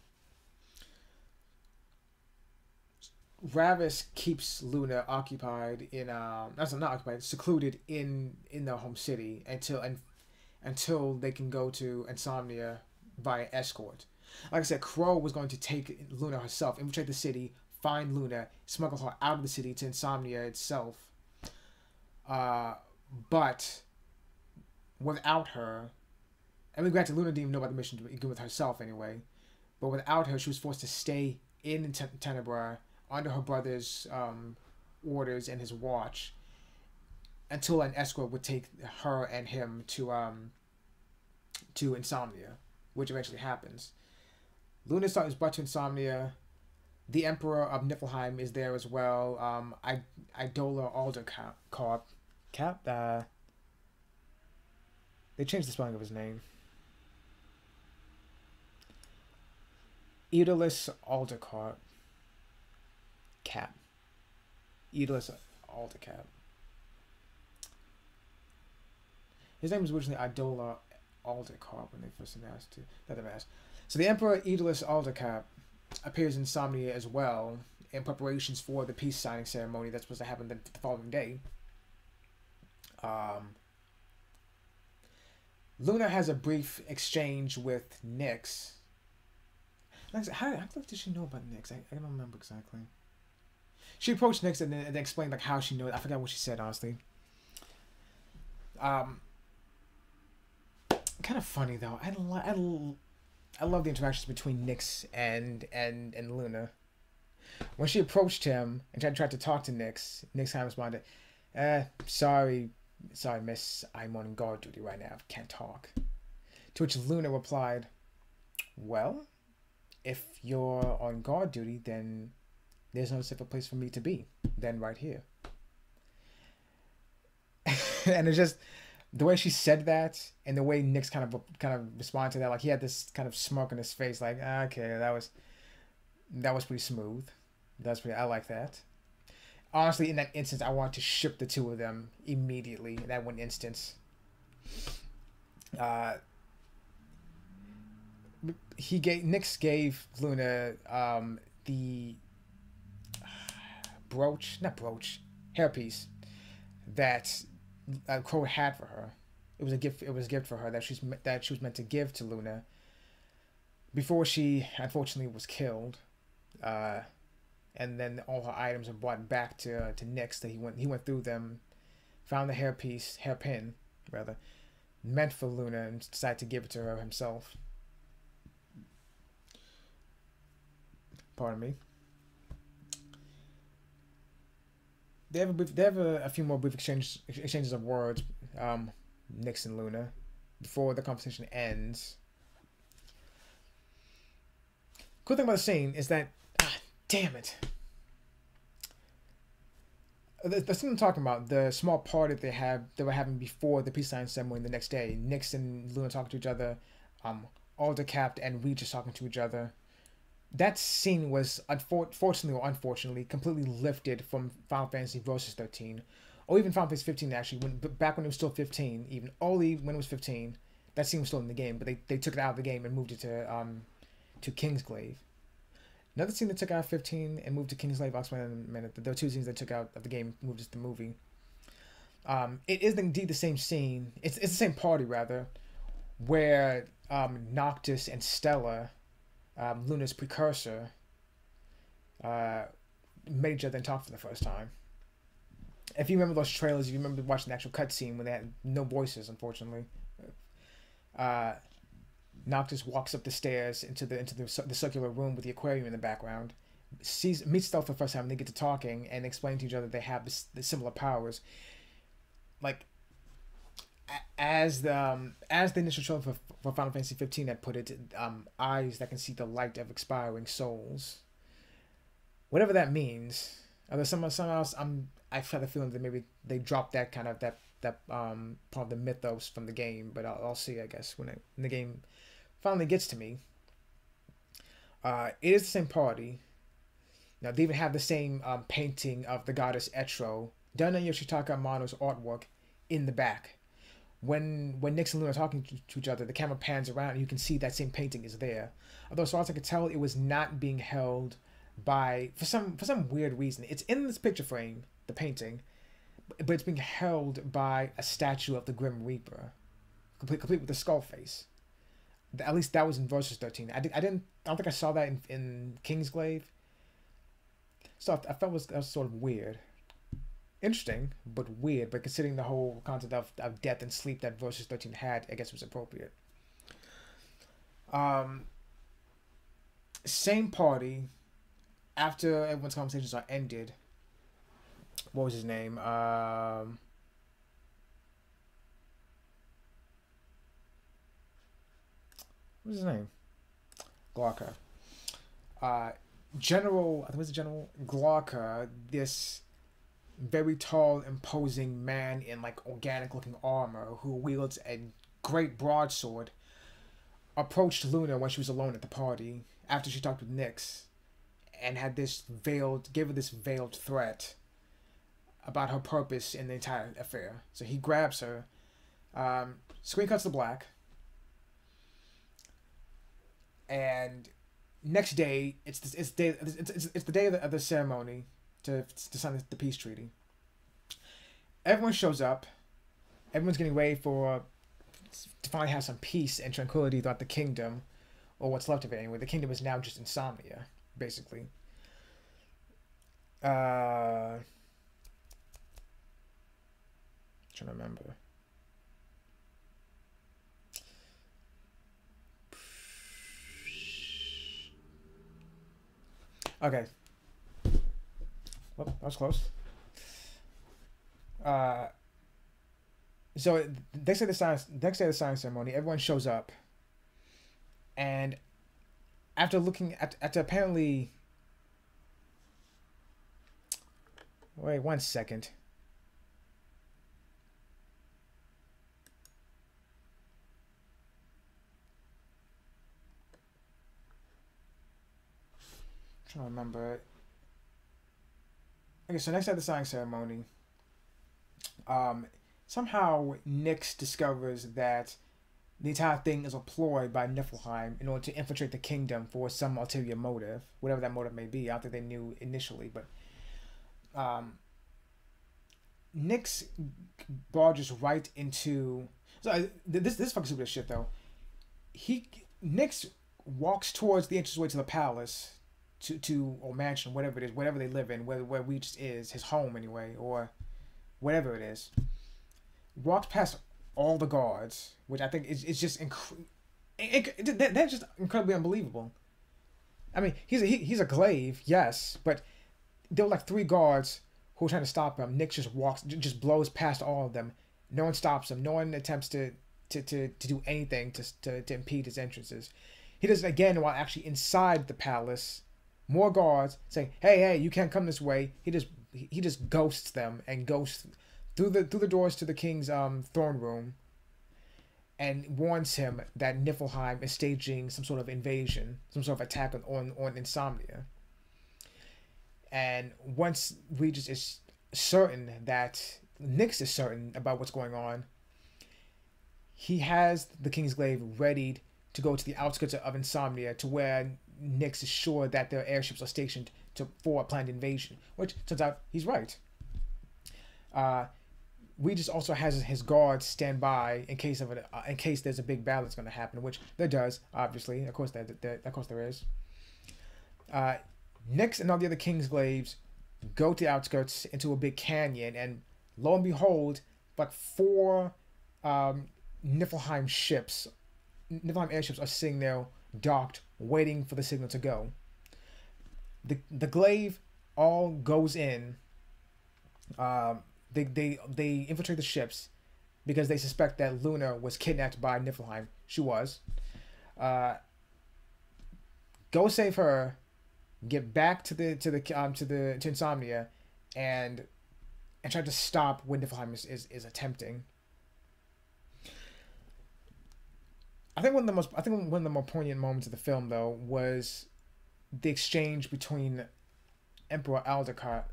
Ravis keeps Luna occupied in not occupied, secluded in their home city until they can go to Insomnia via escort. Like I said, Crow was going to take Luna herself, infiltrate the city, find Luna, smuggle her out of the city to Insomnia itself. But without her, I mean, granted, Luna didn't even know about the mission to begin with herself anyway. but without her, she was forced to stay in Tenebra under her brother's orders and his watch until an escort would take her and him to Insomnia, which eventually happens. Luna is brought to Insomnia. The Emperor of Niflheim is there as well. Idola Aldercarp. They changed the spelling of his name. Aeolus Aldercarp. Aeolus Aldercap. His name was originally Idola Aldercarp when they first announced it. So the Emperor Aeolus Aldercap appears in Insomnia as well in preparations for the peace signing ceremony that's supposed to happen the following day. Luna has a brief exchange with Nyx. How did she know about Nyx? I don't remember exactly. She approached Nyx and then explained like how she knew it. I forgot what she said, honestly. Kind of funny though. I love the interactions between Nyx and Luna. When she approached him and tried to talk to Nyx kind of responded, sorry miss, I'm on guard duty right now. Can't talk. To which Luna replied, well, if you're on guard duty, then there's no safer place for me to be than right here. And it's just the way she said that and the way Nyx kind of responded to that, like he had this kind of smirk on his face, like, okay, that was pretty smooth. I like that. Honestly, in that instance, I want to ship the two of them immediately. In that one instance, Nyx gave Luna the hairpiece that Crow had for her. It was a gift. It was a gift for her that she was meant to give to Luna before she unfortunately was killed. And then all her items were brought back to Nyx. That he went through them, found the hairpin rather, meant for Luna, and decided to give it to her himself. Pardon me. They have a few more brief exchanges of words, Nyx and Luna, before the conversation ends. Cool thing about the scene is that, damn it. The scene I'm talking about, the small party they were having before the peace signing ceremony the next day. Nyx and Luna talking to each other, Aldercapt and Regis talking to each other. That scene was, fortunately or unfortunately, completely lifted from Final Fantasy Versus 13. Or even Final Fantasy 15, actually. Back when it was still 15, even only when it was 15, that scene was still in the game, but they took it out of the game and moved it to Kingsglaive. Another scene that took out 15 and moved to Kingsglaive, I'll explain in a minute. There were two scenes that took out of the game, moved to the movie. It is indeed the same scene. It's the same party, rather, where Noctis and Stella, Luna's precursor, met each other and talked for the first time. If you remember those trailers, if you remember watching the actual cutscene when they had no voices, unfortunately, Noctis walks up the stairs into the circular room with the aquarium in the background, meets Stella for the first time, and they get to talking and explain to each other they have the similar powers. Like, as the initial trailer for Final Fantasy 15 had put it, eyes that can see the light of expiring souls. Whatever that means. Although somehow else, I've had the feeling that maybe they dropped that kind of that part of the mythos from the game, but I'll see, I guess, when the game finally gets to me. It is the same party. Now they even have the same painting of the goddess Etro done on Yoshitaka Amano's artwork in the back. When Nyx and Luna are talking to each other, the camera pans around and you can see that same painting is there. Although, as far as I could tell, it was not being held by, for some weird reason. It's in this picture frame, the painting, but it's being held by a statue of the Grim Reaper, complete with the skull face. At least that was in Versus 13. I don't think I saw that in Kingsglaive. So I felt that was sort of weird. Interesting, but weird. But considering the whole concept of death and sleep that Versus 13 had, I guess it was appropriate. Same party. After everyone's conversations are ended, what was his name? What was his name? Glauca. Uh, General, I think it was General Glauca, this very tall, imposing man in like organic looking armor who wields a great broadsword, approached Luna when she was alone at the party after she talked with Nyx and had this veiled, gave her this veiled threat about her purpose in the entire affair. So he grabs her. Screen cuts to black. And next day, it's the day of the ceremony to sign the peace treaty. Everyone shows up. Everyone's getting ready to finally have some peace and tranquility throughout the kingdom, or what's left of it anyway. The kingdom is now just insomnia, basically. Trying to remember. Okay. Well, that was close. So next day of the signing ceremony, everyone shows up, and after looking after apparently, wait 1 second. I'm trying to remember it. Okay, so next day of the signing ceremony, somehow Nyx discovers that the entire thing is a ploy by Niflheim in order to infiltrate the kingdom for some ulterior motive, whatever that motive may be. I don't think they knew initially, but Nyx barges right into. So this fucking stupid shit though. Nyx walks towards the entranceway to the palace, or mansion, whatever it is, whatever they live in, where Regis is, his home anyway, or whatever it is. Walks past all the guards, which I think is just they're just incredibly unbelievable. I mean, he's a glaive, yes, but there were like 3 guards who were trying to stop him. Nyx just blows past all of them. No one stops him. No one attempts to do anything to impede his entrances. He does it again while actually inside the palace. More guards saying, "Hey, you can't come this way." He just ghosts them and ghosts through the doors to the king's throne room, and warns him that Niflheim is staging some sort of invasion, some sort of attack on Insomnia. And once Regis is certain that Nyx is certain about what's going on, he has the Kingsglaive readied to go to the outskirts of Insomnia, to where Nyx is sure that their airships are stationed for a planned invasion, which turns out he's right. Regis also has his guards stand by in case there's a big battle that's going to happen, which there does, obviously. Of course there is. Nyx and all the other Kingsglaives go to the outskirts into a big canyon, and lo and behold, like 4 Niflheim airships are sitting there docked, waiting for the signal to go. The glaive all goes in. They infiltrate the ships because they suspect that Luna was kidnapped by Niflheim. She was. Go save her. Get back to Insomnia, and try to stop what Niflheim is attempting. I think one of the more poignant moments of the film, though, was the exchange between Emperor Aldercap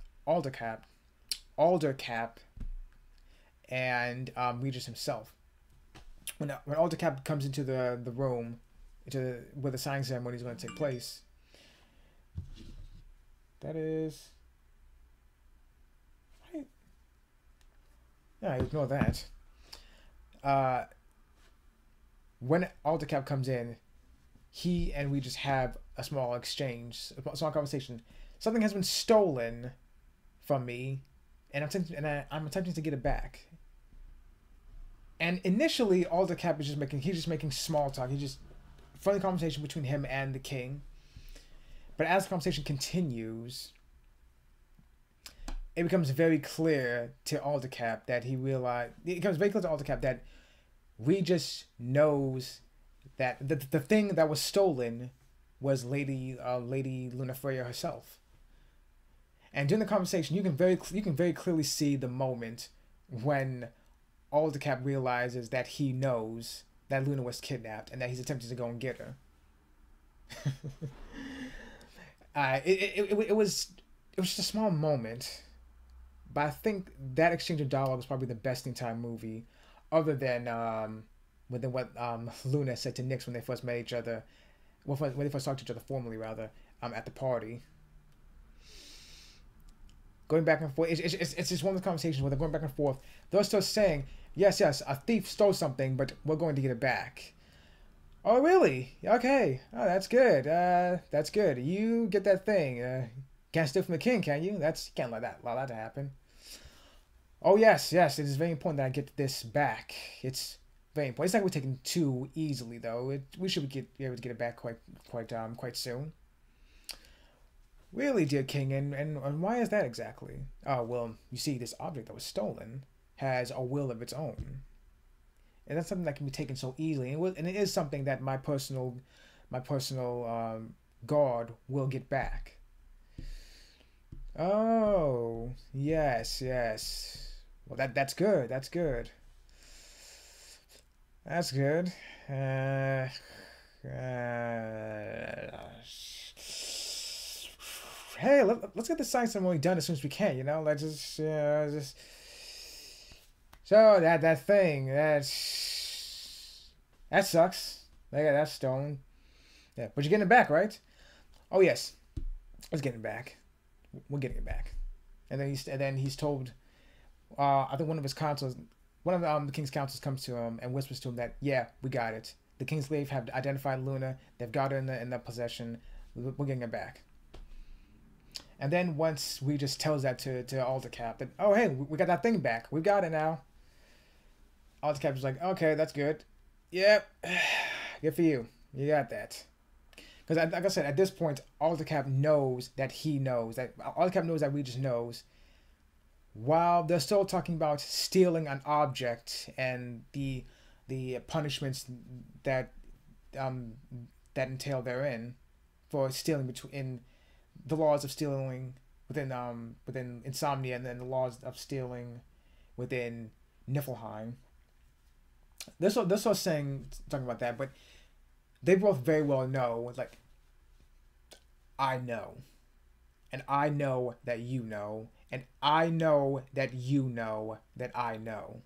and Regis himself. When Aldercap comes into the room, where the signing ceremony is going to take place. That is. Right. Yeah, ignore that. When Aldercap comes in, he and we just have a small exchange, a small conversation. Something has been stolen from me, and I'm attempting to get it back. And initially, Aldercap is just making small talk. He's just friendly conversation between him and the king. But as the conversation continues, it becomes very clear to Aldecap that he realized. It becomes very clear to Aldecap that Regis knows that the thing that was stolen was Lady Lunafreya herself. And during the conversation, you can very clearly see the moment when Aldecap realizes that he knows that Luna was kidnapped and that he's attempting to go and get her. It was just a small moment, but I think that exchange of dialogue is probably the best entire movie, other than what Luna said to Nyx when they first met each other, when they first talked to each other formally rather, at the party. Going back and forth, it's just one of the conversations where they're going back and forth. They're still saying, yes, a thief stole something, but we're going to get it back. Oh, really? Okay. Oh, that's good. That's good. You get that thing. Can't steal from the king, can you? You can't allow that to happen. Oh, yes. It is very important that I get this back. It's very important. It's not we're taking too easily, though. We should be able to get it back quite soon. Really, dear king, and why is that exactly? Oh, well, you see, this object that was stolen has a will of its own. And that's something that can be taken so easily. And it is something that my personal guard will get back. Oh, yes. Well, that's good. That's good. Hey, let's get the science ceremony done as soon as we can. Let's just. So that thing that sucks. They got that stone. Yeah, but you're getting it back, right? Oh yes, let's get it back. We're getting it back. And then he's told. I think one of his councils, one of the king's councils, comes to him and whispers to him that we got it. The Kingsglaive have identified Luna. They've got her in their possession. We're getting it back. And then once we just tells that to Aldecap that, oh hey, we got that thing back. We got it now. Aldecap is like, okay, that's good. Yep, good for you. You got that. Because like I said, at this point, Aldecap knows that he knows that Aldecap knows that Regis knows. While they're still talking about stealing an object and the punishments that entail therein for stealing in the laws of stealing within Insomnia, and then the laws of stealing within Niflheim. They're sort of talking about that, but they both very well know, like, I know, and I know that you know, and I know that you know that I know.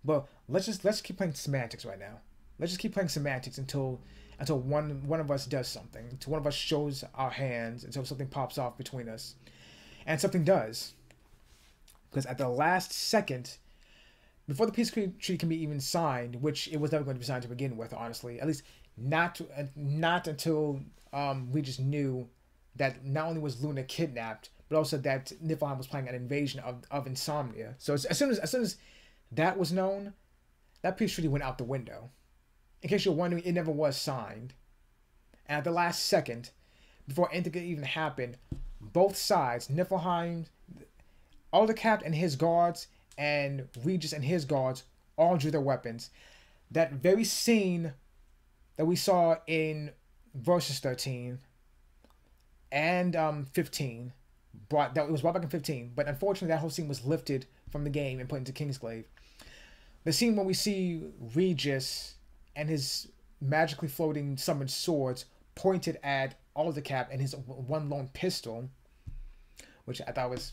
But let's keep playing semantics right now. Let's just keep playing semantics until one of us does something, until one of us shows our hands, until something pops off between us, and something does. Because at the last second, before the peace treaty can be even signed, which it was never going to be signed to begin with, honestly, at least not until we just knew that not only was Luna kidnapped, but also that Niflheim was planning an invasion of Insomnia. So as soon as that was known, that peace treaty went out the window. In case you're wondering, it never was signed. And at the last second, before anything even happened, both sides, Niflheim, Aldecap and his guards, and Regis and his guards, all drew their weapons. That very scene that we saw in Versus 13 and 15, it was brought back in 15, but unfortunately that whole scene was lifted from the game and put into Kingsglaive. The scene where we see Regis and his magically floating summoned swords pointed at Aldecap and his one lone pistol, which I thought was...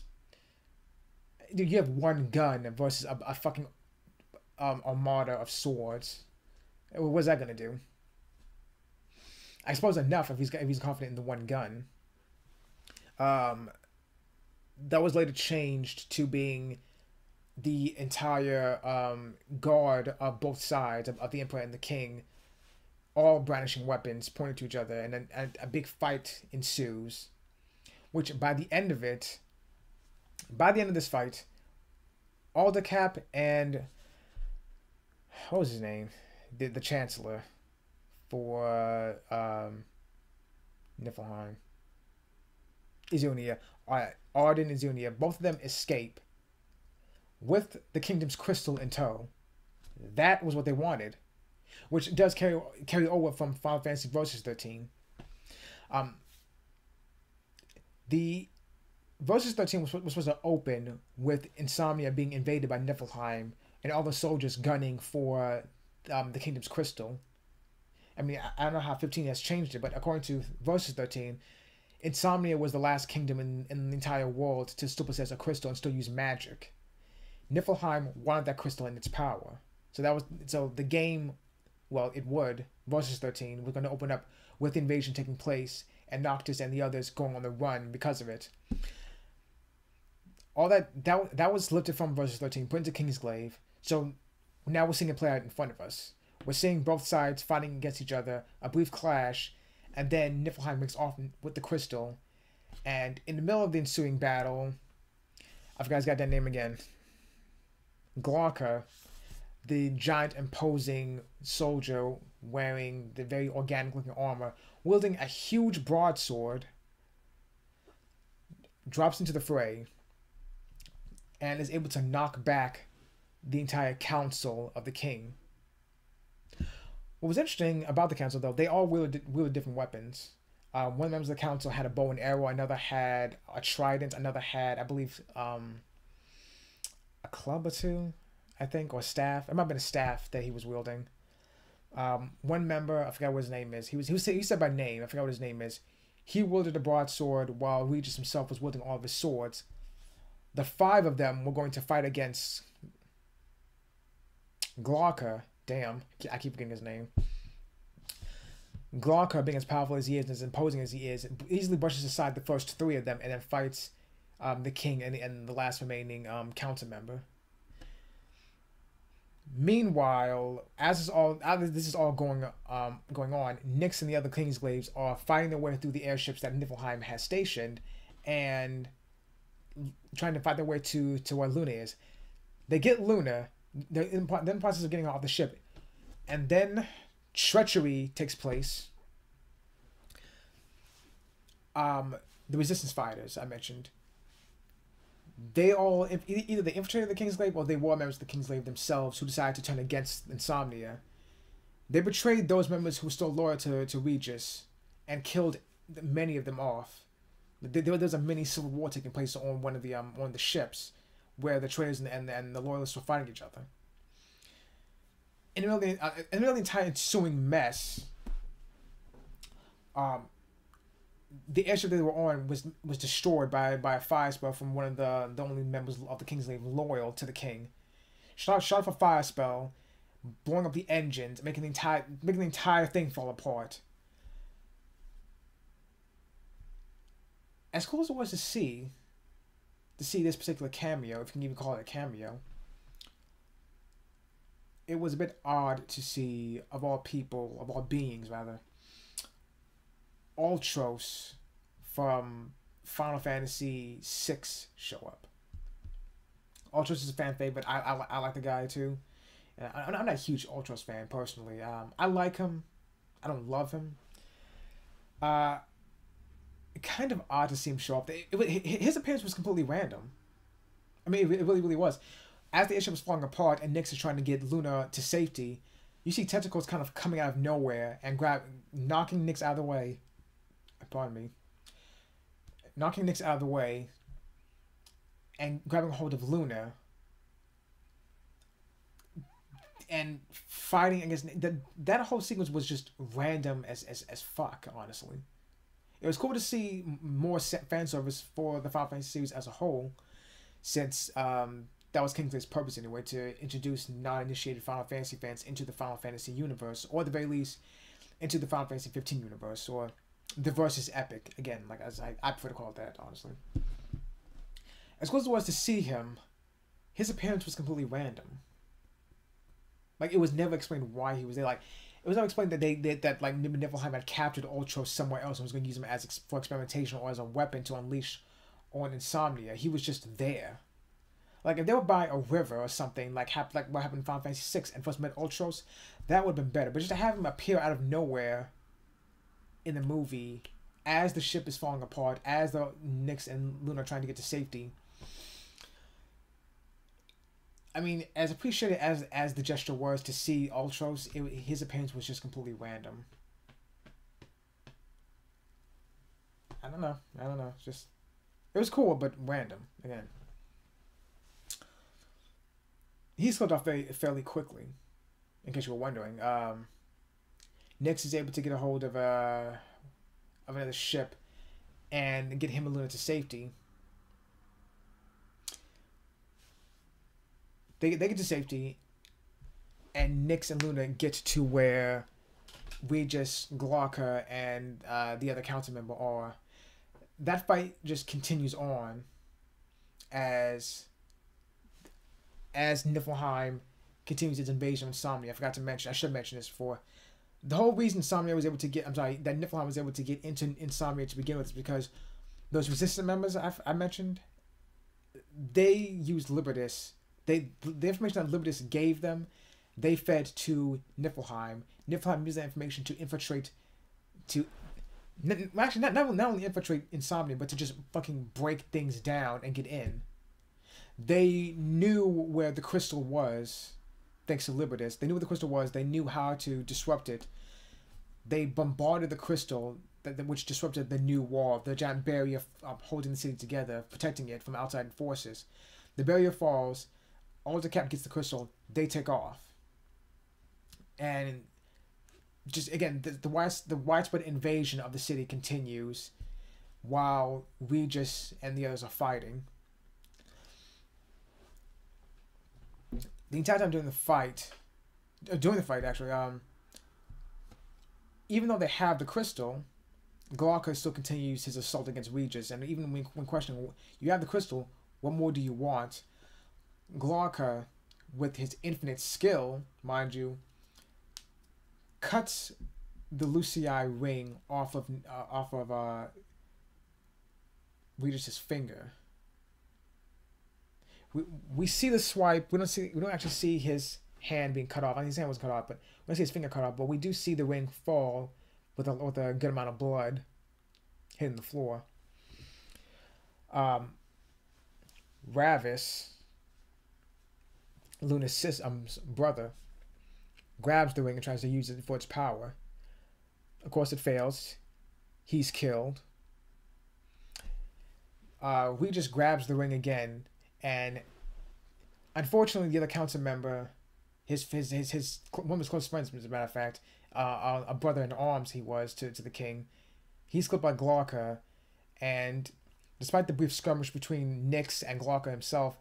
Dude, you have one gun versus a fucking armada of swords. What's that gonna do? I suppose enough if he's confident in the one gun. That was later changed to being the entire guard of both sides of the Emperor and the King, all brandishing weapons, pointing to each other, and then a big fight ensues. Which by the end of this fight, Aldecap and what was his name, the Chancellor for Niflheim. Izunia, Arden and Izunia, both of them escape with the kingdom's crystal in tow. That was what they wanted, which does carry over from Final Fantasy Versus 13. Um, the Versus 13 was supposed to open with Insomnia being invaded by Niflheim and all the soldiers gunning for the kingdom's crystal. I mean, I don't know how 15 has changed it, but according to Versus 13, Insomnia was the last kingdom in the entire world to still possess a crystal and still use magic. Niflheim wanted that crystal in its power. So the game, well, it would, Versus 13, was going to open up with the invasion taking place and Noctis and the others going on the run because of it. All that was lifted from Versus 13, put into Kingsglaive. So now we're seeing it play out in front of us. We're seeing both sides fighting against each other, a brief clash, and then Niflheim makes off with the crystal. And in the middle of the ensuing battle, I forgot his goddamn name again. Glauca, the giant imposing soldier wearing the very organic looking armor, wielding a huge broadsword, drops into the fray and is able to knock back the entire council of the king. What was interesting about the council, though, they all wielded different weapons. One of the members of the council had a bow and arrow, another had a trident, another had, I believe, a club or two, I think, or a staff. It might have been a staff that he was wielding. One member, I forgot what his name is. He said by name. I forgot what his name is. He wielded a broadsword while Regis himself was wielding all of his swords. The 5 of them were going to fight against Glauca. Damn, I keep forgetting his name. Glauca, being as powerful as he is and as imposing as he is, easily brushes aside the first 3 of them and then fights the king and the last remaining council member. Meanwhile, as this is all going on, Nyx and the other Kingsglaives are fighting their way through the airships that Niflheim has stationed and trying to fight their way to where Luna is. They get Luna. They're in the process of getting her off the ship, and then treachery takes place. The resistance fighters I mentioned, they all either they infiltrated the Kingsglaive or they were members of the Kingsglaive themselves who decided to turn against Insomnia. They betrayed those members who were still loyal to Regis and killed many of them off. There was a mini civil war taking place on one of the ships, where the traitors and the loyalists were fighting each other. In the middle of the entire ensuing mess, the airship they were on was destroyed by a fire spell from one of the only members of the Kingsglaive loyal to the king. Shot off a fire spell, blowing up the engines, making the entire thing fall apart. As cool as it was to see this particular cameo, if you can even call it a cameo, it was a bit odd to see, of all beings, Ultros from Final Fantasy VI show up. Ultros is a fan favorite. I like the guy too. I'm not a huge Ultros fan personally. I like him. I don't love him. Kind of odd to see him show up. His appearance was completely random. I mean, it really, really was. As the airship was falling apart and Nyx is trying to get Luna to safety, you see tentacles kind of coming out of nowhere and knocking Nyx out of the way. Pardon me. Knocking Nyx out of the way and grabbing hold of Luna and fighting against... That whole sequence was just random as fuck, honestly. It was cool to see more fan service for the Final Fantasy series as a whole, since that was Kingsglaive's purpose anyway, to introduce non-initiated Final Fantasy fans into the Final Fantasy universe, or at the very least, into the Final Fantasy 15 universe, or the Versus Epic, again, like as I prefer to call it that, honestly. As cool as it was to see him, his appearance was completely random. Like, it was never explained why he was there. Like, it was never explained that Niflheim had captured Ultros somewhere else and was going to use him for experimentation or as a weapon to unleash on Insomnia. He was just there. Like, if they were by a river or something, like what happened in Final Fantasy VI and first met Ultros, that would have been better. But just to have him appear out of nowhere in the movie, as the ship is falling apart, as the Nyx and Luna are trying to get to safety. I mean, as appreciated as the gesture was to see Ultros, his appearance was just completely random. I don't know. It's just, it was cool, but random again. He slipped off fairly quickly, in case you were wondering. Nyx is able to get a hold of another ship and get him and Luna to safety. They get to safety, and Nyx and Luna get to where Regis, Glauca, and the other council member are. That fight just continues on as Niflheim continues its invasion of Insomnia. I should mention this before. The whole reason Insomnia was able to get, that Niflheim was able to get into Insomnia to begin with is because those resistance members I mentioned, they used Libertas. The information that Libertas gave them, they fed to Niflheim. Niflheim used that information to infiltrate, actually not only infiltrate Insomnia, but to just fucking break things down and get in. They knew where the crystal was, thanks to Libertas. They knew where the crystal was. They knew how to disrupt it. They bombarded the crystal, which disrupted the new wall, the giant barrier holding the city together, protecting it from outside forces. The barrier falls. Ultra Cap gets the crystal. They take off. And just, again, the widespread invasion of the city continues while Regis and the others are fighting. The entire time during the fight, actually, even though they have the crystal, Glauca still continues his assault against Regis. And even when questioning, you have the crystal, what more do you want? Glauca, with his infinite skill, mind you, cuts the Lucii ring off of Regis's finger. We see the swipe. We don't actually see his hand being cut off. I think his hand was cut off, but we don't see his finger cut off. But we do see the ring fall with a good amount of blood hitting the floor. Ravis, Luna's brother, grabs the ring and tries to use it for its power. Of course, it fails. He's killed. Regis grabs the ring again, and unfortunately, the other council member, his one of his close friends, as a matter of fact, a brother in arms he was to the king, he's killed by Glauca, and despite the brief skirmish between Nyx and Glauca himself,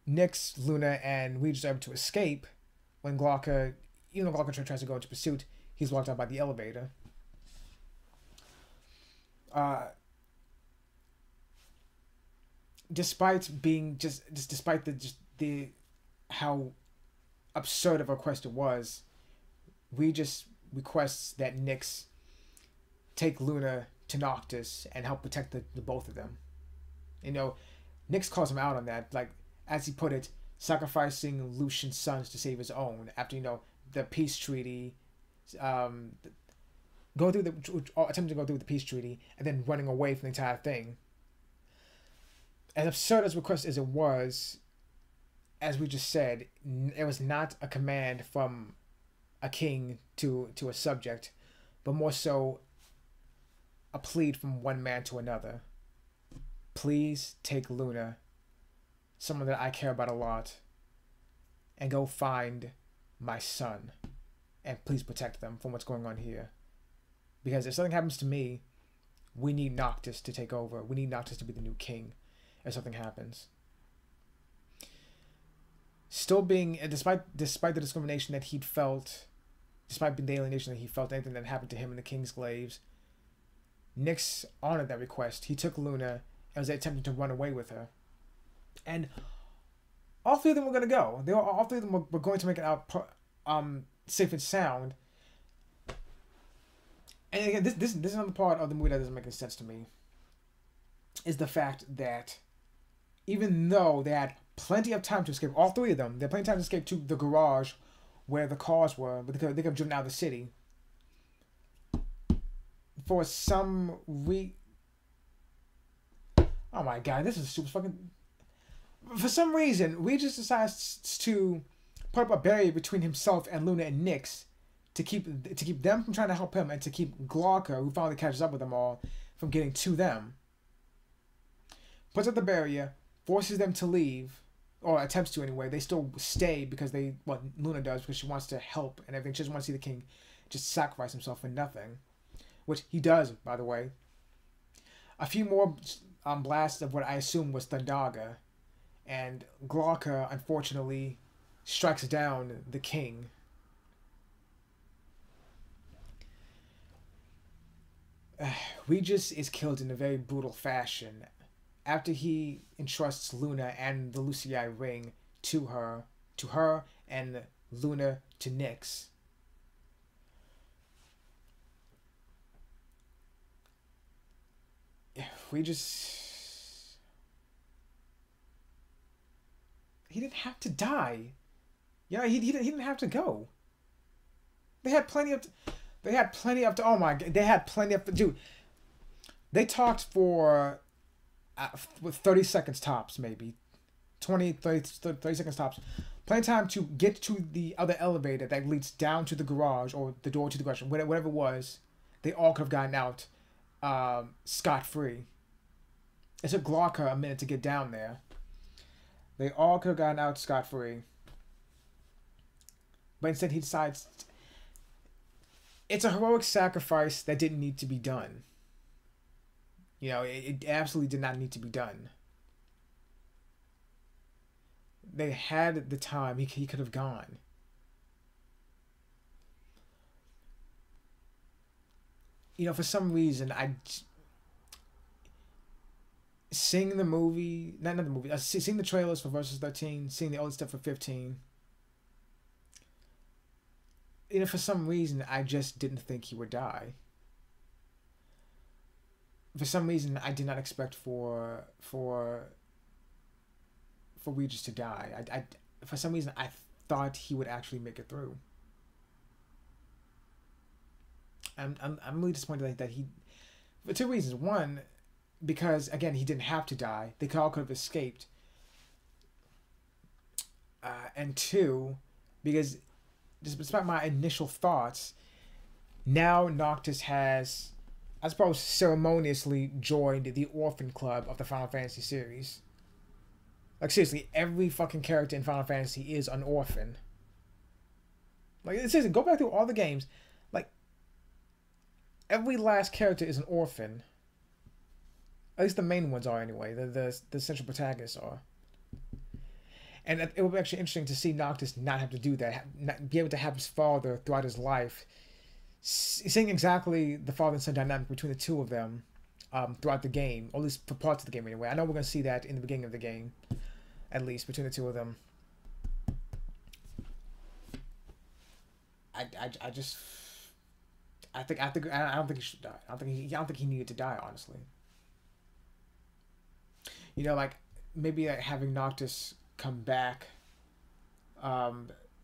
Nyx, Luna, and Regis are able to escape when Glauca, even though Glauca tries to go into pursuit, he's locked out by the elevator. Despite being despite the how absurd of a request it was, Regis requests that Nyx take Luna to Noctis and help protect the both of them. You know, Nyx calls him out on that, like, as he put it, sacrificing Lucian's sons to save his own after, you know, the peace treaty, attempting to go through the peace treaty and then running away from the entire thing. As absurd as request as it was, as we just said, it was not a command from a king to a subject, but more so a plead from one man to another. Please take Luna, someone that I care about a lot, and go find my son, and please protect them from what's going on here. Because if something happens to me, we need Noctis to take over. We need Noctis to be the new king if something happens. Still being, despite the discrimination that he'd felt, despite the alienation that he felt, anything that happened to him in the Kingsglaives, Nyx honored that request. He took Luna and was attempting to run away with her. And all three of them were going to go. All three of them were going to make it out safe and sound. And again, this is another part of the movie that doesn't make any sense to me. Is the fact that even though they had plenty of time to escape, all three of them, they had plenty of time to escape to the garage where the cars were, but they could have driven out of the city. for some oh my god, this is super fucking. For some reason, Regis decides to put up a barrier between himself and Luna and Nyx to keep them from trying to help him and to keep Glauca, who finally catches up with them all, from getting to them. Puts up the barrier, forces them to leave, or attempts to anyway. They still stay because Luna does because she wants to help and everything. She doesn't want to see the king just sacrifice himself for nothing, which he does, by the way. A few more blasts of what I assume was Thundaga, and Glauca unfortunately strikes down the king. Regis is killed in a very brutal fashion after he entrusts Luna and the Lucii ring to her and Luna to Nyx. He didn't have to die. Yeah, he didn't have to go. They had plenty of. Oh my god, they had plenty of. Dude, they talked for 30 seconds tops, maybe 30 seconds tops. Plenty of time to get to the other elevator that leads down to the garage or the door to the garage, whatever it was. They all could have gotten out scot-free. It took Glauca a minute to get down there. They all could have gotten out scot-free. But instead he decides it's a heroic sacrifice that didn't need to be done. You know, it absolutely did not need to be done. They had the time. He could have gone. You know, for some reason, seeing the movie, not the movie, seeing the trailers for Versus 13, seeing the old stuff for 15, you know, for some reason, I just didn't think he would die. For some reason, I did not expect for Regis to die. For some reason, I thought he would actually make it through. I'm really disappointed that he, for two reasons. One, because again he didn't have to die. They all could have escaped. And two, because despite my initial thoughts, now Noctis has, I suppose, ceremoniously joined the orphan club of the Final Fantasy series. Like seriously, every fucking character in Final Fantasy is an orphan. Like seriously, go back through all the games. Like every last character is an orphan. At least the main ones are anyway. The central protagonists are. And it would be actually interesting to see Noctis not have to do that, not be able to have his father throughout his life, seeing exactly the father and son dynamic between the two of them throughout the game, or at least for parts of the game anyway. I know we're going to see that in the beginning of the game, at least between the two of them. I don't think he should die. I don't think he needed to die, honestly. You know, like maybe having Noctis come back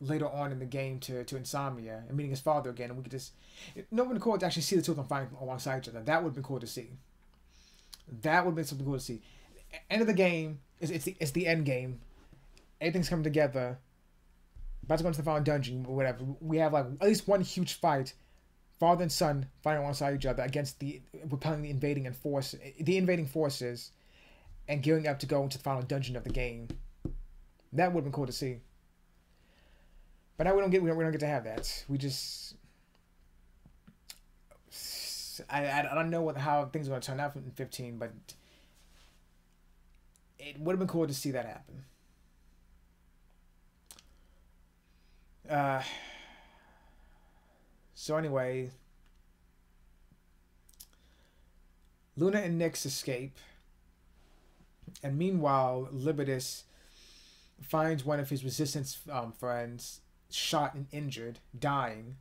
later on in the game to Insomnia and meeting his father again, and we could just, it would have been cool to actually see the two of them fighting alongside each other. That would have been cool to see. That would have been something cool to see. End of the game it's the end game. Everything's coming together. About to go into the final dungeon or whatever. We have like at least one huge fight. Father and son fighting alongside each other against repelling the invading forces, and gearing up to go into the final dungeon of the game. That would have been cool to see. But now we don't get to have that. We just, I don't know how things are going to turn out in 15, but it would have been cool to see that happen. So anyway, Luna and Nyx escape, and meanwhile, Libidus finds one of his resistance friends shot and injured, dying.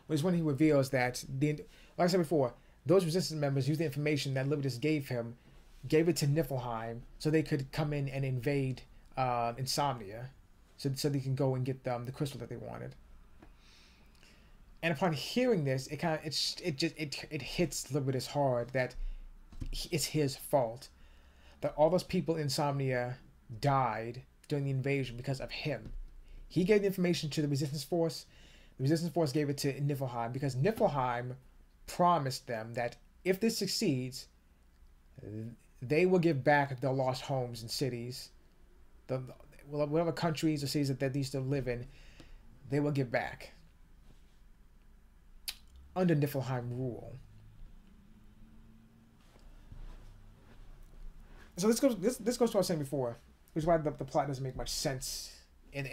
Which is when he reveals that, like I said before, those resistance members used the information that Libidus gave him, gave it to Niflheim, so they could come in and invade Insomnia, so they can go and get the crystal that they wanted. And upon hearing this, it kind of it hits Libertas hard that it's his fault that all those people in Insomnia died during the invasion because of him. He gave the information to the Resistance Force. The Resistance Force gave it to Niflheim because Niflheim promised them that if this succeeds, they will give back their lost homes and cities, whatever countries or cities that they used to live in, they will give back under Niflheim rule. So this goes to what I was saying before, which is why the plot doesn't make much sense in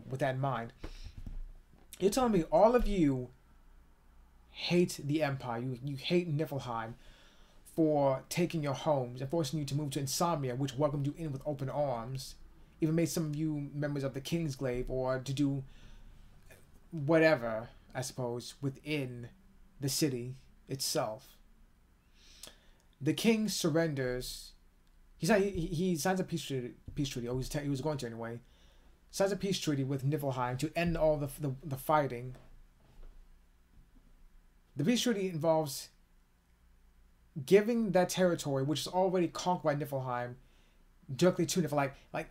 with that in mind. You're telling me all of you hate the Empire. You hate Niflheim for taking your homes and forcing you to move to Insomnia, which welcomed you in with open arms. Even made some of you members of the Kingsglaive, or to do whatever, I suppose, within the city itself. The king surrenders. He signs a peace treaty. Or he was going to anyway. Signs a peace treaty with Niflheim to end all the fighting. The peace treaty involves giving that territory, which is already conquered by Niflheim, directly to Niflheim. Like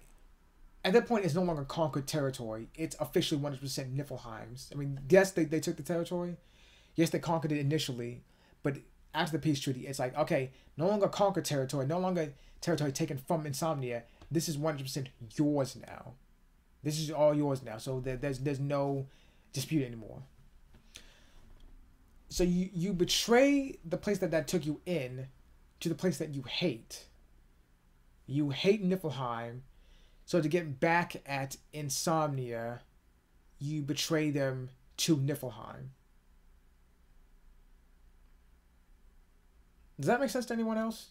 at that point, it's no longer conquered territory. It's officially 100% Niflheim's. I mean, yes, they took the territory. Yes, they conquered it initially, but after the peace treaty, it's like, okay, no longer conquered territory, no longer territory taken from Insomnia. This is 100% yours now. This is all yours now. So there's no dispute anymore. So you betray the place that took you in to the place that you hate. You hate Niflheim. So to get back at Insomnia, you betray them to Niflheim. Does that make sense to anyone else?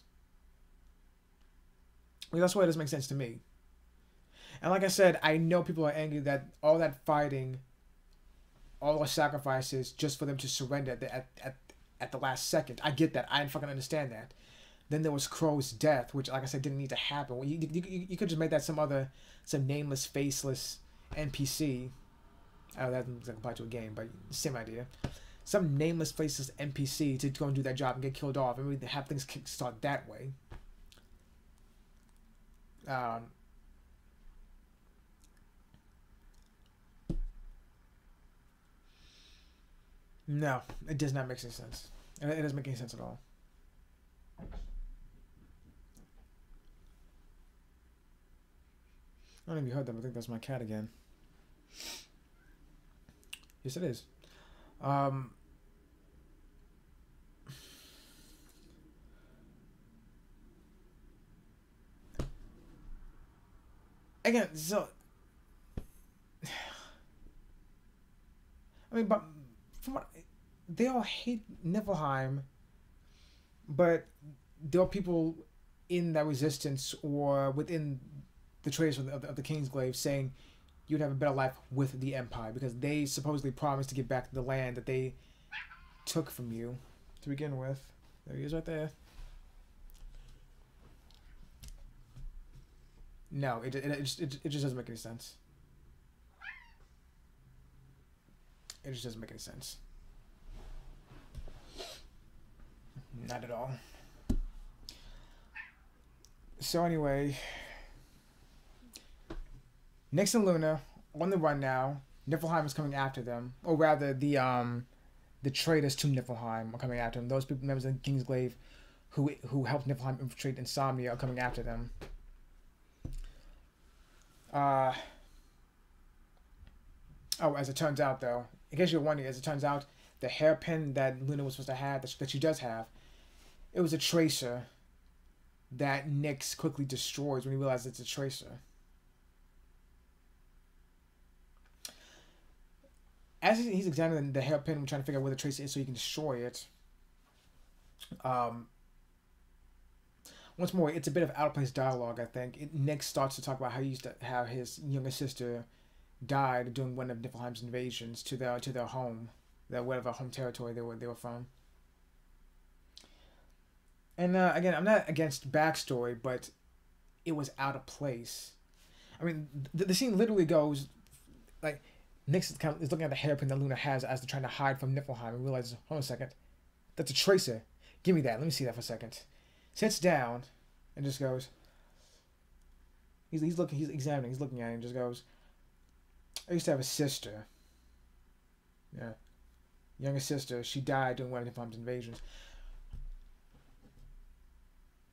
I mean, that's why it doesn't make sense to me. And like I said, I know people are angry that all that fighting, all those sacrifices, just for them to surrender at the last second. I get that. I fucking understand that. Then there was Crow's death, which, like I said, didn't need to happen. Well, you could just make that some nameless, faceless NPC. I know that doesn't apply to a game, but same idea. Some nameless, faceless NPC to go and do that job and get killed off, and we have things kickstart that way. No, it does not make any sense. It doesn't make any sense at all. I don't know if you heard that, but I think that's my cat again. Yes, it is. Again, so I mean, but from what they all hate Niflheim, but there are people in that resistance or within the traders of the Kingsglaive saying you'd have a better life with the Empire because they supposedly promised to get back the land that they took from you to begin with. There he is right there. No, it just doesn't make any sense. It just doesn't make any sense. Not at all. So anyway, Nyx and Luna on the run now. Niflheim is coming after them, or rather, the traitors to Niflheim are coming after them. Those people, members of the Kingsglaive, who helped Niflheim infiltrate Insomnia, are coming after them. Oh, as it turns out, though, in case you're wondering, as it turns out, the hairpin that Luna was supposed to have, that she does have, it was a tracer that Nyx quickly destroys when he realizes it's a tracer. As he's examining the hairpin and trying to figure out where the tracer is so he can destroy it, once more, it's a bit of out-of-place dialogue, I think. Nyx starts to talk about how he used to have his younger sister died during one of Niflheim's invasions to their home, whatever home territory they were from. And again, I'm not against backstory, but it was out of place. I mean, the scene literally goes like Nyx is looking at the hairpin that Luna has as they're trying to hide from Niflheim and realizes, hold on a second, that's a tracer. Give me that. Let me see that for a second. Sits down and just goes. He's looking. He's examining. He's looking at it and just goes. I used to have a sister. Yeah, younger sister. She died during one of Niflheim's invasions.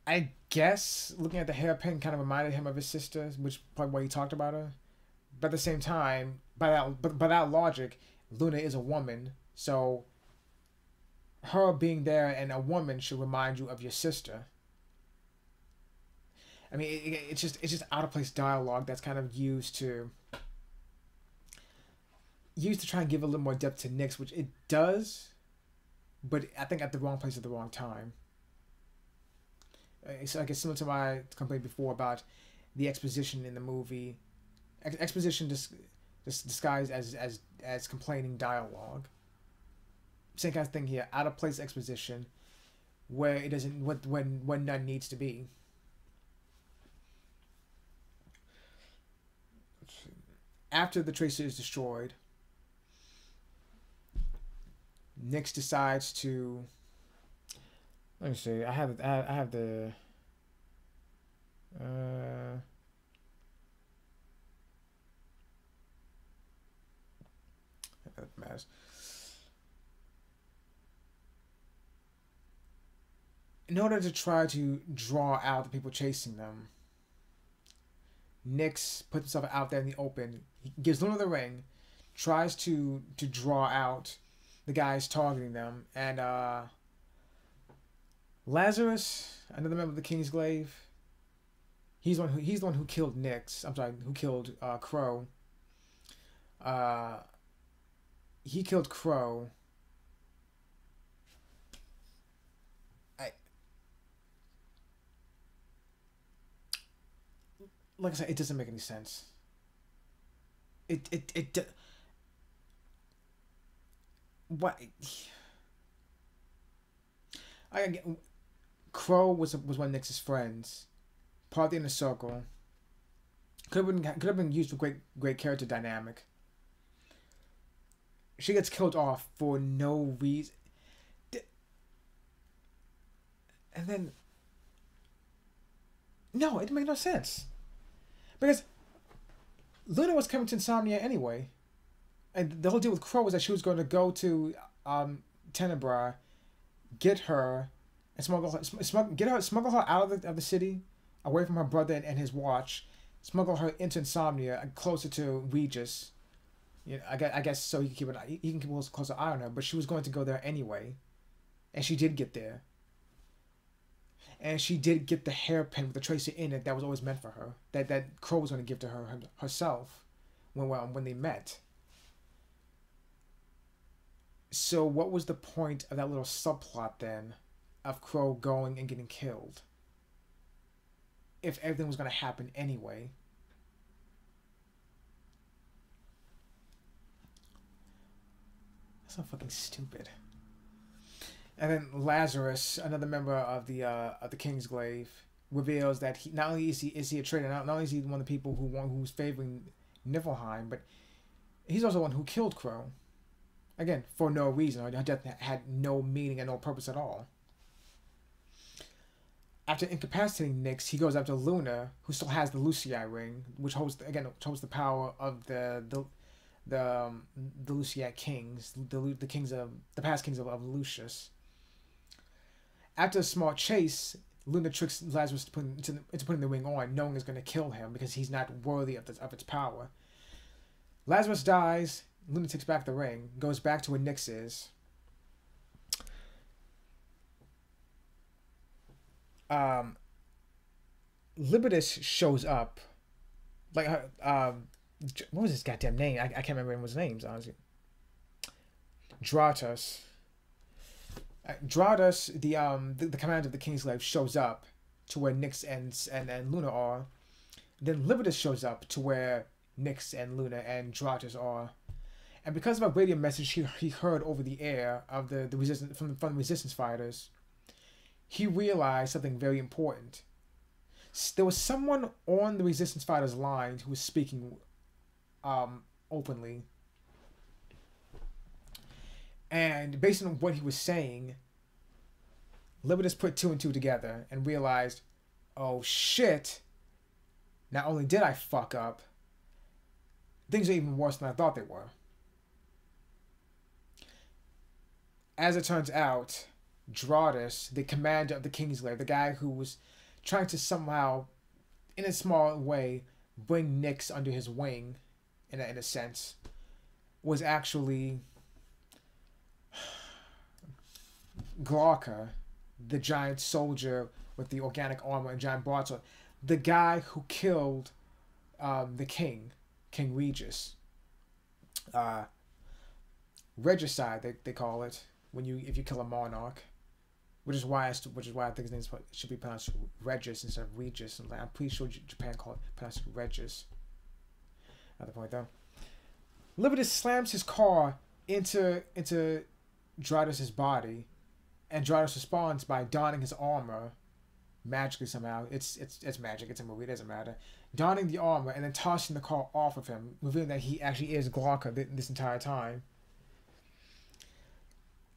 I guess looking at the hairpin kind of reminded him of his sister, which is probably why he talked about her. But at the same time, by that logic, Luna is a woman, so her being there and a woman should remind you of your sister. I mean, it's just out of place dialogue that's kind of used to try and give a little more depth to Nyx, which it does, but I think at the wrong place at the wrong time. It's like it's similar to my complaint before about the exposition in the movie. Exposition disguised as complaining dialogue. Same kind of thing here. Out of place exposition, where it doesn't when none needs to be. After the tracer is destroyed, Nyx decides to. Let me see. I have the. Matters. In order to try to draw out the people chasing them, Nyx puts himself out there in the open. He gives Luna the ring, tries to draw out the guys targeting them, and Lazarus, another member of the Kingsglaive, he's the one who killed Nyx. I'm sorry, who killed Crow. He killed Crow. Like I said, it doesn't make any sense. What? I get Crow was one of Nyx's friends, part of the inner circle. Could have been used for great character dynamic. She gets killed off for no reason, and then no, it made no sense because Luna was coming to Insomnia anyway, and the whole deal with Crow was that she was going to go to Tenebra, get her, and smuggle her out of the city, away from her brother and his watch, smuggle her into Insomnia and closer to Regis. You know, I guess so he can keep a closer eye on her, but she was going to go there anyway, and she did get there. And she did get the hairpin with the tracer in it that was always meant for her. That Crow was going to give to her herself when they met. So what was the point of that little subplot then, of Crow going and getting killed? If everything was going to happen anyway. That's so fucking stupid. And then Lazarus, another member of the Kingsglaive, reveals that he not only is he a traitor, not only is he one of the people who's favoring Niflheim, but he's also the one who killed Crow. Again, for no reason. Her death had no meaning and no purpose at all. After incapacitating Nyx, he goes after Luna, who still has the Lucii ring, which holds the power of the Lucii kings, the kings of the past kings of Lucius. After a small chase, Luna tricks Lazarus into putting the ring on, knowing it's going to kill him because he's not worthy of its power. Lazarus dies. Luna takes back the ring, goes back to where Nyx is. Libertas shows up. Like what was his goddamn name? I can't remember his names, honestly. Dratus. Dratus, the commander of the Kingsglaive, shows up to where Nyx and Luna are. Then Libertas shows up to where Nyx and Luna and Dratus are. And because of a radio message he heard over the air of the resistance from the resistance fighters, he realized something very important. There was someone on the resistance fighters line who was speaking openly. And based on what he was saying, Libidus put two and two together and realized, oh shit, not only did I fuck up, things are even worse than I thought they were. As it turns out, Draudus, the commander of the Kingsglaive, the guy who was trying to somehow, in a small way, bring Nyx under his wing, in a sense, was actually Glauca, the giant soldier with the organic armor and giant broadsword, the guy who killed the king, King Regis. Regicide, they call it, if you kill a monarch, which is why I think his name should be pronounced Regis instead of Regis. And I'm pretty sure Japan pronounced it Regis. Another point though. Libidus slams his car into Draudus' body, and Draudus responds by donning his armor magically somehow. It's magic. It's a movie. It doesn't matter. Donning the armor and then tossing the car off of him, revealing that he actually is Glauca this entire time.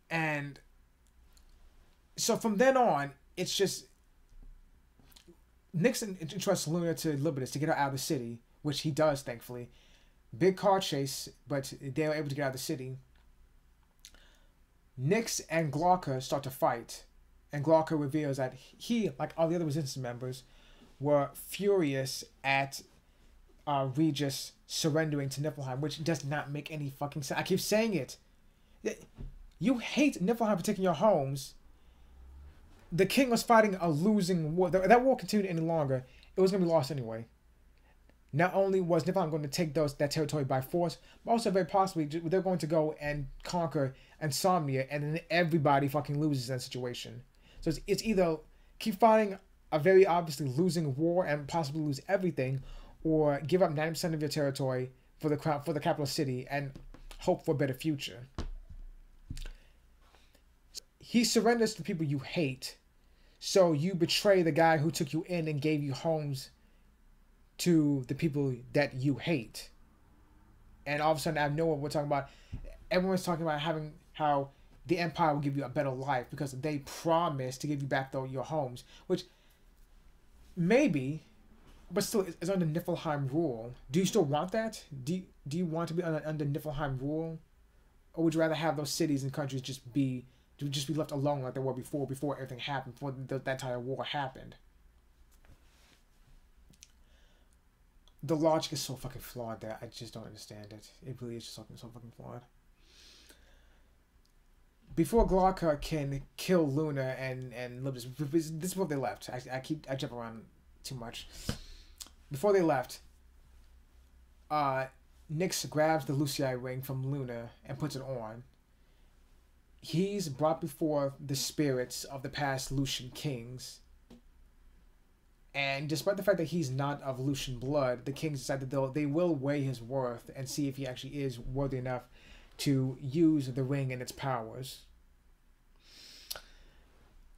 And so from then on, it's just Nixon entrusts Luna to Libidus to get her out of the city, which he does, thankfully. Big car chase, but they are able to get out of the city. Nyx and Glauca start to fight, and Glauca reveals that he, like all the other Resistance members, were furious at Regis surrendering to Niflheim, which does not make any fucking sense. I keep saying it. You hate Niflheim for taking your homes. The king was fighting a losing war. That war continued any longer. It was going to be lost anyway. Not only was Niflheim going to take that territory by force, but also very possibly they're going to go and conquer Insomnia, and then everybody fucking loses in that situation. So it's either keep fighting a very obviously losing war and possibly lose everything, or give up 90% of your territory for the capital city and hope for a better future. He surrenders to people you hate, so you betray the guy who took you in and gave you homes to the people that you hate. And all of a sudden, out of nowhere, we're talking about, everyone's talking about how the Empire will give you a better life because they promised to give you back your homes, which maybe, but still, it's under Niflheim rule. Do you still want that? Do you want to be under Niflheim rule? Or would you rather have those cities and countries just be left alone like they were before everything happened, before that entire war happened? The logic is so fucking flawed that I just don't understand it. It really is just so fucking flawed. Before Glauca can kill Luna and Libidus, this is before they left. I jump around too much. Before they left, Nyx grabs the Lucii ring from Luna and puts it on. He's brought before the spirits of the past Lucian kings. And despite the fact that he's not of Lucian blood, the kings decide that they will weigh his worth and see if he actually is worthy enough to use the ring and its powers.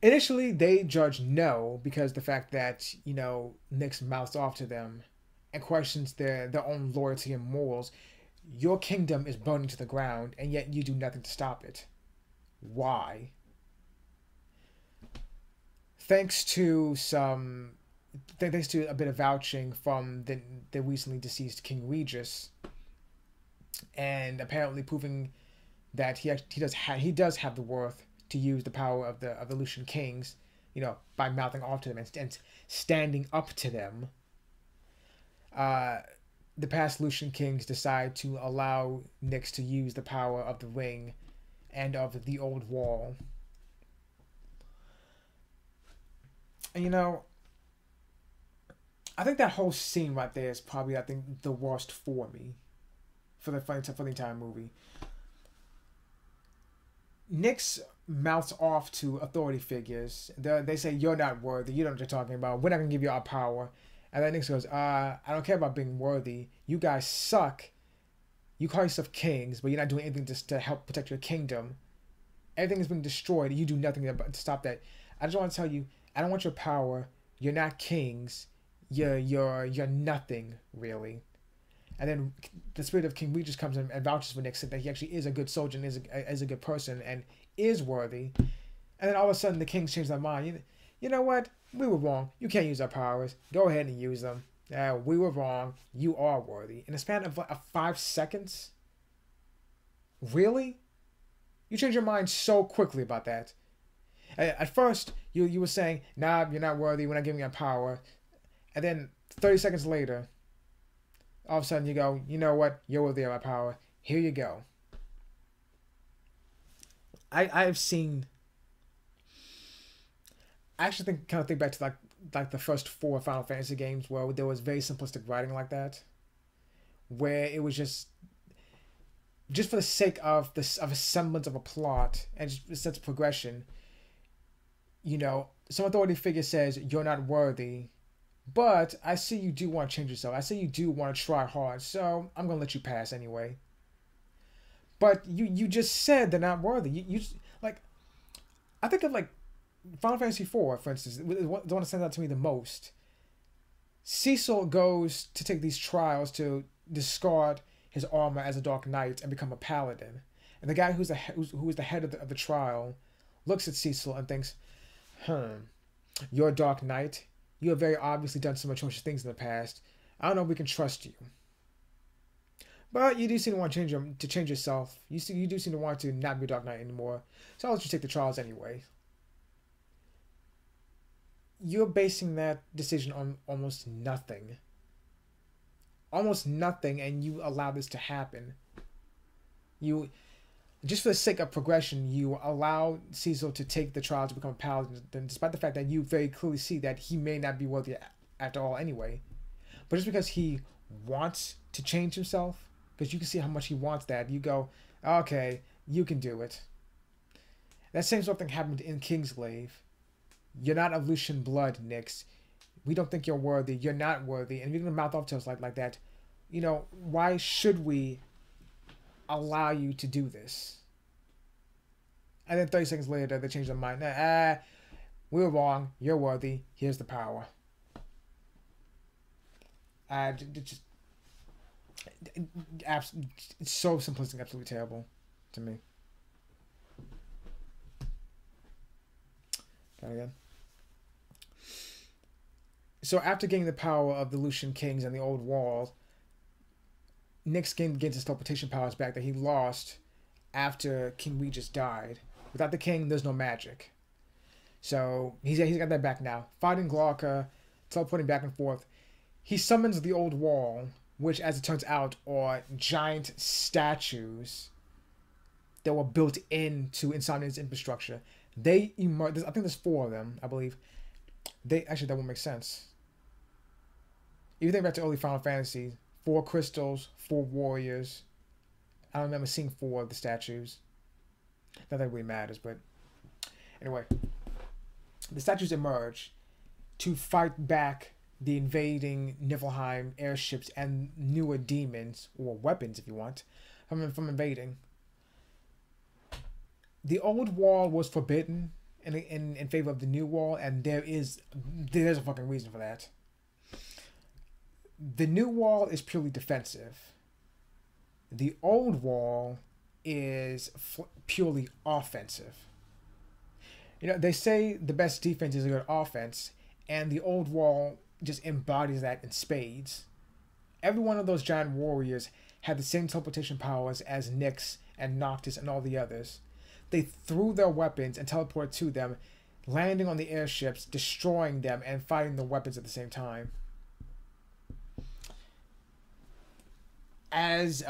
Initially, they judge no, because the fact that, Nyx mouths off to them and questions their own loyalty and morals. Your kingdom is burning to the ground, and yet you do nothing to stop it. Why? Thanks to a bit of vouching from the recently deceased King Regis, and apparently proving that he does have the worth to use the power of the Lucian kings, by mouthing off to them and standing up to them. The past Lucian kings decide to allow Nyx to use the power of the ring and of the old wall. And I think that whole scene right there is probably, the worst for me for the entire movie. Nyx mouths off to authority figures. They say, you're not worthy, you know what you're talking about, we're not going to give you our power. And then Nyx goes, I don't care about being worthy, you guys suck. You call yourself kings, but you're not doing anything to help protect your kingdom. Everything is being destroyed, you do nothing to stop that. I just want to tell you, I don't want your power, you're not kings, you're nothing, really. And then the spirit of King Regis comes in and vouches for Nick, saying that he actually is a good soldier and is a good person and is worthy. And then all of a sudden the kings change their mind. You know what? We were wrong. You can't use our powers. Go ahead and use them. We were wrong. You are worthy. In a span of 5 seconds? Really? You change your mind so quickly about that. At first, you were saying, nah, you're not worthy. We're not giving you power. And then 30 seconds later, all of a sudden you go, you know what? You're worthy of my power. Here you go. I've seen... I actually think back to like the first 4 Final Fantasy games where there was very simplistic writing like that, where it was just for the sake of a semblance of a plot and just a sense of progression. You know, some authority figure says you're not worthy, but I see you do want to change yourself. I see you do want to try hard, so I'm gonna let you pass anyway. But you just said they're not worthy. You like, I think of like Final Fantasy IV, for instance, the one that stands out to me the most. Cecil goes to take these trials to discard his armor as a Dark Knight and become a paladin. And the guy who is the head of the trial looks at Cecil and thinks, you're a Dark Knight. You have very obviously done some atrocious things in the past. I don't know if we can trust you. But you do seem to want to change yourself. You do seem to want to not be a Dark Knight anymore. So I'll let you take the trials anyway. You're basing that decision on almost nothing. Almost nothing, and you allow this to happen. You, just for the sake of progression, you allow Cecil to take the trial to become a paladin, despite the fact that you very clearly see that he may not be worthy at all anyway. But just because he wants to change himself, because you can see how much he wants that, you go, okay, you can do it. That same sort of thing happened in Kingsglaive. You're not of Lucian blood, Nyx. We don't think you're worthy. You're not worthy. And you're going to mouth off to us like that. You know, why should we allow you to do this? And then 30 seconds later, they change their mind. We were wrong. You're worthy. Here's the power. It's so simplistic, absolutely terrible to me. Got it again. So after gaining the power of the Lucian kings and the old wall, Nyx gains his teleportation powers back that he lost after King Regis died. Without the king, there's no magic. So he's got that back now. Fighting Glauca, teleporting back and forth. He summons the old wall, which, as it turns out, are giant statues that were built into Insomnia's infrastructure. They emerge. I think there's 4 of them, I believe. Actually, that won't make sense. If you think back to early Final Fantasy, 4 crystals, 4 warriors. I don't remember seeing 4 of the statues. Not that it really matters, but anyway. The statues emerge to fight back the invading Niflheim airships and newer demons, or weapons if you want, from invading. The old wall was forbidden in favor of the new wall, and there's a fucking reason for that. The new wall is purely defensive. The old wall is purely offensive. You know, they say the best defense is a good offense, and the old wall just embodies that in spades. Every one of those giant warriors had the same teleportation powers as Nyx and Noctis and all the others. They threw their weapons and teleported to them, landing on the airships, destroying them, and fighting the weapons at the same time. As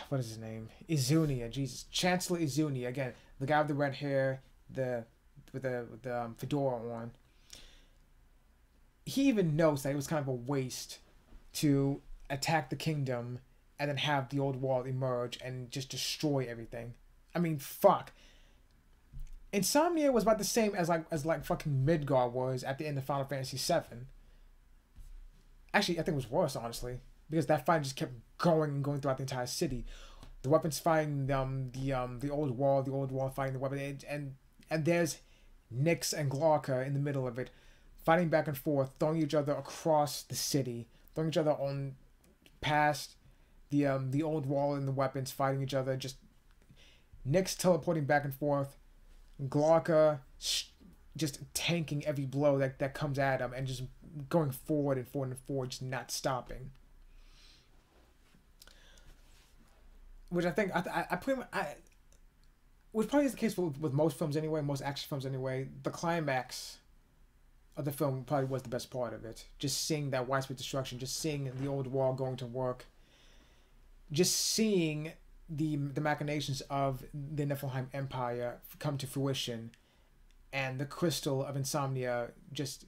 what is his name? Izunia, Jesus, Chancellor Izunia, again, the guy with the red hair, with the fedora on. He even knows that it was kind of a waste to attack the kingdom and then have the old wall emerge and just destroy everything. I mean, fuck. Insomnia was about the same as fucking Midgar was at the end of Final Fantasy VII. Actually, I think it was worse, honestly, because that fight just kept going and going throughout the entire city. The weapons fighting the old wall fighting the weapon, and there's Nyx and Glauca in the middle of it, fighting back and forth, throwing each other across the city. throwing each other on past the old wall and the weapons, fighting each other. Just Nyx teleporting back and forth. Glauca just tanking every blow that comes at him and just going forward and forward and forward, just not stopping. Which I think I pretty much which probably is the case with most films anyway, most action films anyway. The climax of the film probably was the best part of it. Just seeing that widespread destruction, just seeing the old wall going to work, just seeing the machinations of the Niflheim Empire come to fruition, and the crystal of insomnia just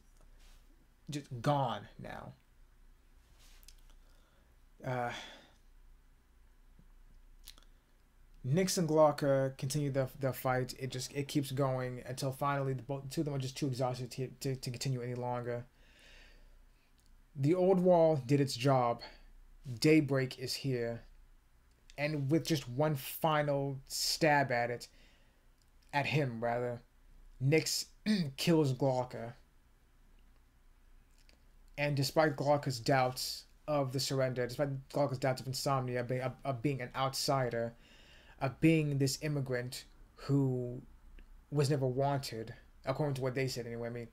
gone now. Nyx and Glauca continue the fight. It keeps going until finally the two of them are just too exhausted to continue any longer. The old wall did its job. Daybreak is here. And with just one final stab at him rather, Nyx kills Glauca. And despite Glauca's doubts of the surrender, despite Glauca's doubts of insomnia, of being an outsider, of being this immigrant who was never wanted, according to what they said anyway. I mean,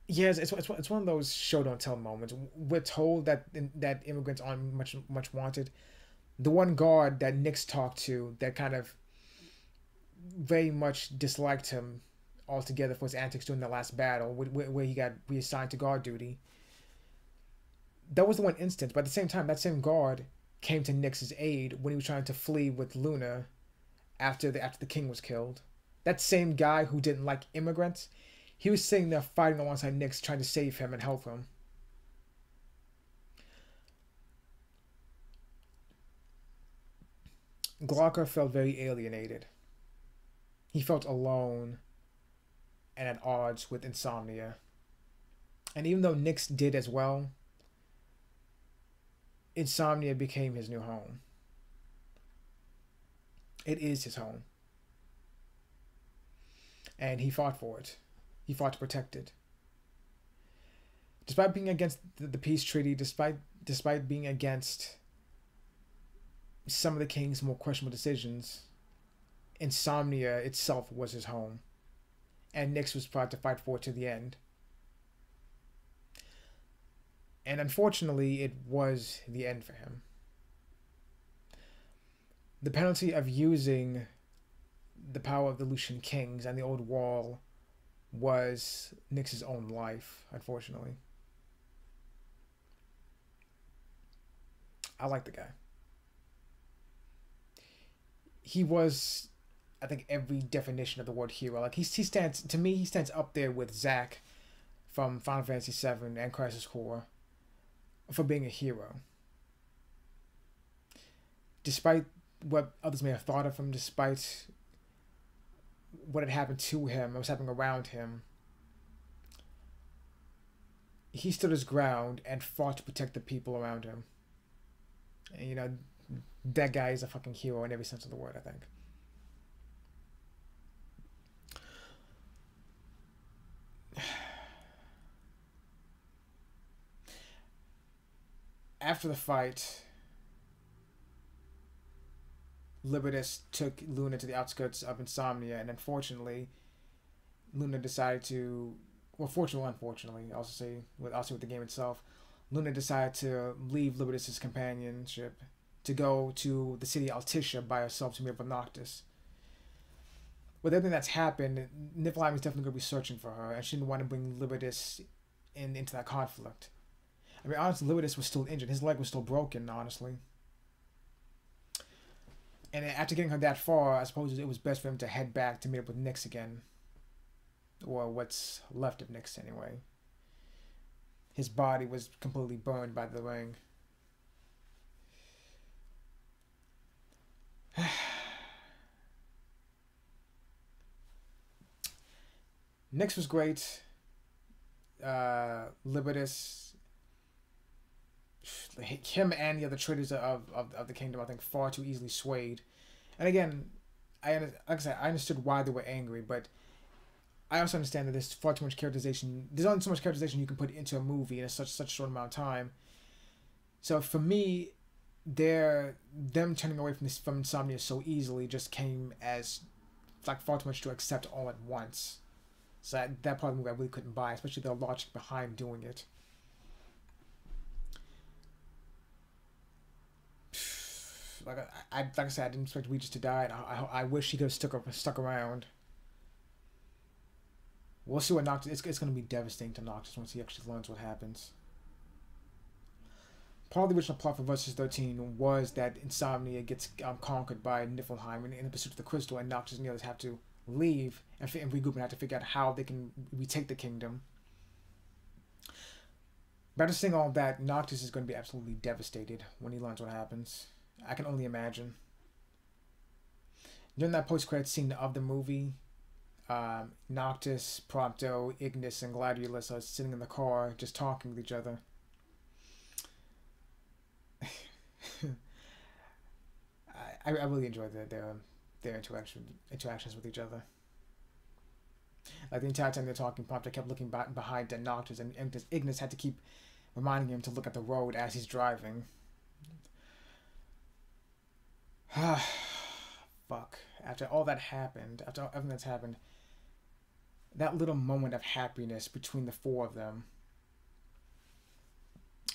yes, it's one of those show don't tell moments. We're told that immigrants aren't much wanted. The one guard that Nyx talked to that kind of very much disliked him altogether for his antics during the last battle, where he got reassigned to guard duty. That was the one instance, but at the same time, that same guard came to Nyx's aid when he was trying to flee with Luna after the king was killed. That same guy who didn't like immigrants, he was sitting there fighting alongside Nyx, trying to save him and help him. Glauca felt very alienated. He felt alone and at odds with insomnia. And even though Nyx did as well, insomnia became his new home. It is his home. And he fought for it. He fought to protect it. Despite being against the peace treaty, despite being against some of the king's more questionable decisions, insomnia itself was his home. And Nyx was proud to fight for it to the end. And unfortunately, it was the end for him. The penalty of using the power of the Lucian kings and the old wall was Nyx's own life, unfortunately. I like the guy. He was, I think, every definition of the word hero. Like he stands, to me, he stands up there with Zack from Final Fantasy VII and Crisis Core for being a hero. Despite what others may have thought of him, despite what had happened to him, what was happening around him, he stood his ground and fought to protect the people around him. And, you know, that guy is a fucking hero in every sense of the word, I think. After the fight, Libertas took Luna to the outskirts of Insomnia, and unfortunately, Luna decided to, well, fortunately, unfortunately, I'll say with the game itself, Luna decided to leave Libertas' companionship to go to the city Altissia by herself to meet up with Noctis. With everything that's happened, Niflheim is definitely going to be searching for her, and she didn't want to bring Libertas into that conflict. I mean, honestly, Libertas was still injured. His leg was still broken, honestly. And after getting her that far, I suppose it was best for him to head back to meet up with Nyx again. Or what's left of Nyx, anyway. His body was completely burned by the ring. Nyx was great. Libertas, him and the other traders of the kingdom, I think, far too easily swayed. And again, like I said, I understood why they were angry, but I also understand that there's far too much characterization. There's only so much characterization you can put into a movie in such a short amount of time. So for me, them turning away from insomnia so easily just came as like far too much to accept all at once. So that part of the movie I really couldn't buy, especially the logic behind doing it. Like I said, I didn't expect Regis to die, and I wish he could have stuck around. We'll see what Noctis. It's going to be devastating to Noctis once he actually learns what happens. Part of the original plot for Versus 13 was that Insomnia gets conquered by Niflheim in the pursuit of the crystal, and Noctis and the others have to leave and regroup and have to figure out how they can retake the kingdom. But after seeing all that, Noctis is going to be absolutely devastated when he learns what happens. I can only imagine. During that post-credit scene of the movie, Noctis, Prompto, Ignis, and Gladiolus are sitting in the car just talking with each other. I really enjoyed their interactions with each other. Like the entire time they're talking, Prompto kept looking behind at Noctis, and Ignis had to keep reminding him to look at the road as he's driving. Fuck. After all that happened, after everything that's happened, that little moment of happiness between the four of them,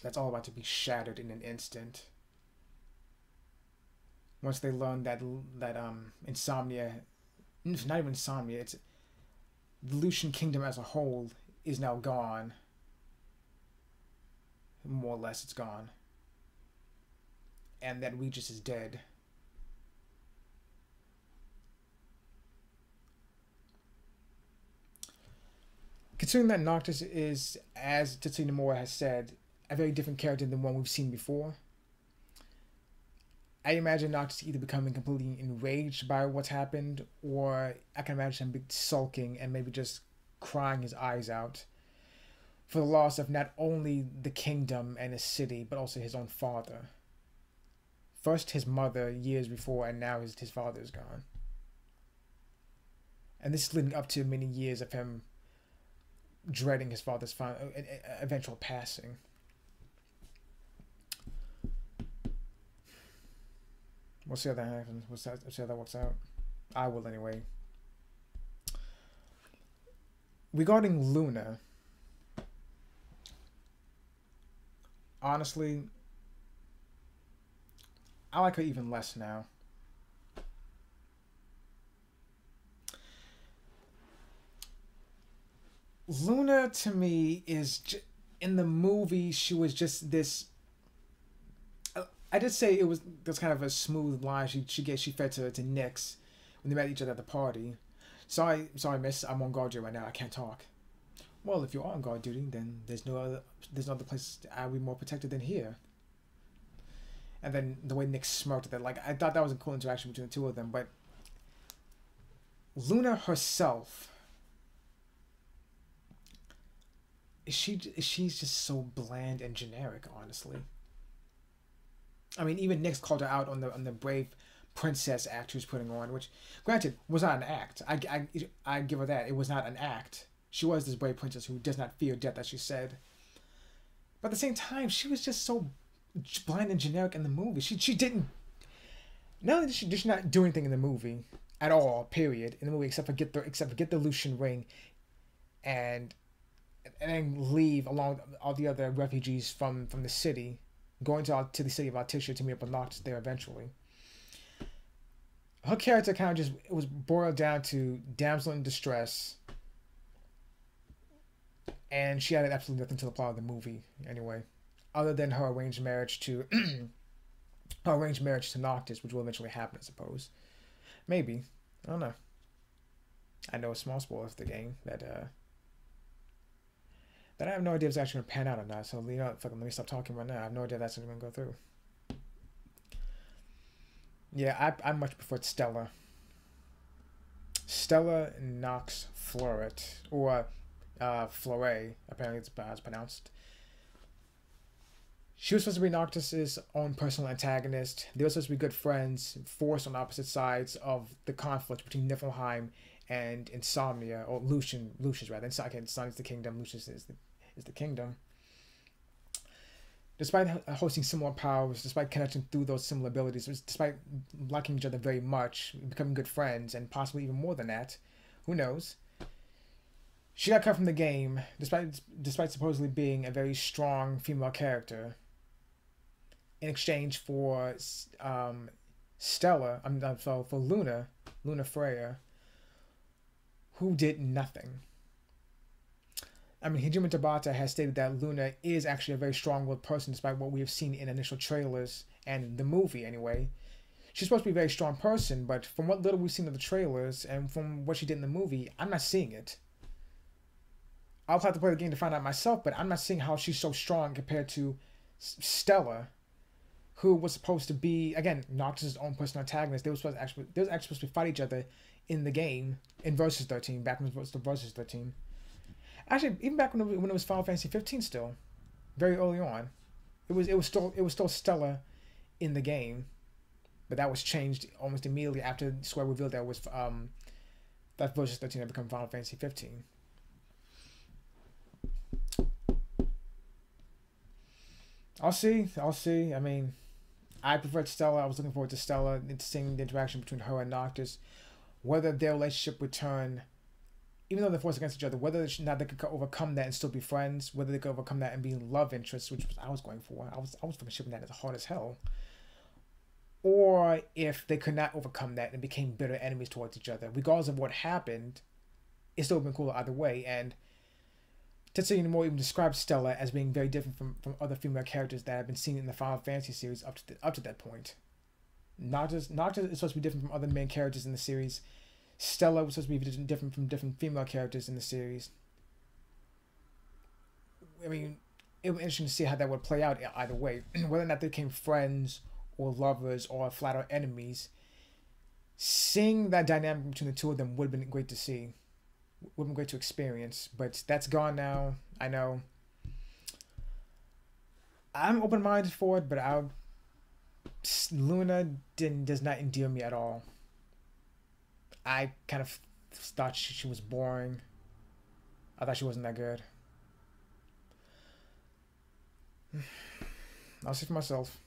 that's all about to be shattered in an instant. Once they learn that Insomnia, not even Insomnia, it's the Lucian Kingdom as a whole is now gone. More or less, it's gone. And that Regis is dead. Considering that Noctis is, as Tetsuya Nomura has said, a very different character than one we've seen before, I imagine Noctis either becoming completely enraged by what's happened, or I can imagine him sulking and maybe just crying his eyes out for the loss of not only the kingdom and his city, but also his own father. First his mother years before, and now his father is gone. And this is leading up to many years of him dreading his father's eventual passing. We'll see how that happens. We'll see how that works out. I will anyway. Regarding Luna, honestly, I like her even less now. Luna, to me, is in the movie, she was just this. I did say it was kind of a smooth line she fed to Nyx when they met each other at the party. Sorry, miss, I'm on guard duty right now. I can't talk. Well, if you're on guard duty, then there's no other place I'll be more protected than here. And then the way Nyx smirked at that, like, I thought that was a cool interaction between the two of them. But Luna herself, she's just so bland and generic, honestly. I mean, even Nyx called her out on the brave princess act she was putting on, which, granted, was not an act. I give her that. It was not an act. She was this brave princess who does not fear death, as she said. But at the same time, she was just so bland and generic in the movie. She didn't. Not only did she not do anything in the movie at all, period, in the movie, except for get the Lucian ring, and then leave along with all the other refugees from the city, going to the city of Altissia to meet up with Noctis there eventually. Her character kind of it was boiled down to damsel in distress, and she added absolutely nothing to the plot of the movie anyway, other than her arranged marriage to Noctis, which will eventually happen, I suppose. Maybe. I don't know. I know a small spoiler of the game that I have no idea if it's actually going to pan out or not. So, let me stop talking right now. I have no idea if that's going to go through. Yeah, I much preferred Stella. Stella Nox Floret, or Flore, apparently it's pronounced. She was supposed to be Noctis' own personal antagonist. They were supposed to be good friends, forced on opposite sides of the conflict between Niflheim and Insomnia, or Lucius rather. Okay, Insomnia is the kingdom, Lucius is the kingdom. Despite hosting similar powers, despite connecting through those similar abilities, despite liking each other very much, becoming good friends, and possibly even more than that, who knows? She got cut from the game, despite supposedly being a very strong female character, in exchange for Stella, for Luna Freya, who did nothing. I mean, Hajime Tabata has stated that Luna is actually a very strong-willed person, despite what we have seen in initial trailers and the movie, anyway. She's supposed to be a very strong person, but from what little we've seen of the trailers and from what she did in the movie, I'm not seeing it. I'll have to play the game to find out myself, but I'm not seeing how she's so strong compared to Stella, who was supposed to be, again, Noctis' own personal antagonist. They were actually supposed to fight each other in the game in Versus 13, back when it was the Versus 13. Actually, even back when it was Final Fantasy 15, still, very early on, it was still Stella in the game, but that was changed almost immediately after Square revealed that was that Versus 13 had become Final Fantasy 15. I'll see. I mean, I preferred Stella. I was looking forward to Stella and seeing the interaction between her and Noctis, whether their relationship would turn. Even though they're forced against each other, whether now they could overcome that and still be friends, whether they could overcome that and be love interests, which I was going for. I was fucking shipping that as hard as hell. Or if they could not overcome that and became bitter enemies towards each other. Regardless of what happened, it still would have been cool either way. And Tetsuya Nomura even described Stella as being very different from other female characters that have been seen in the Final Fantasy series up to that point. Noctis is supposed to be different from other main characters in the series. Stella was supposed to be different from different female characters in the series. I mean, it would be interesting to see how that would play out either way. Whether or not they became friends or lovers or flat out enemies. Seeing that dynamic between the two of them would have been great to see. Would have been great to experience. But that's gone now. I know. I'm open-minded for it, but Luna does not endear me at all. I kind of thought she was boring. I thought she wasn't that good. I'll see for myself.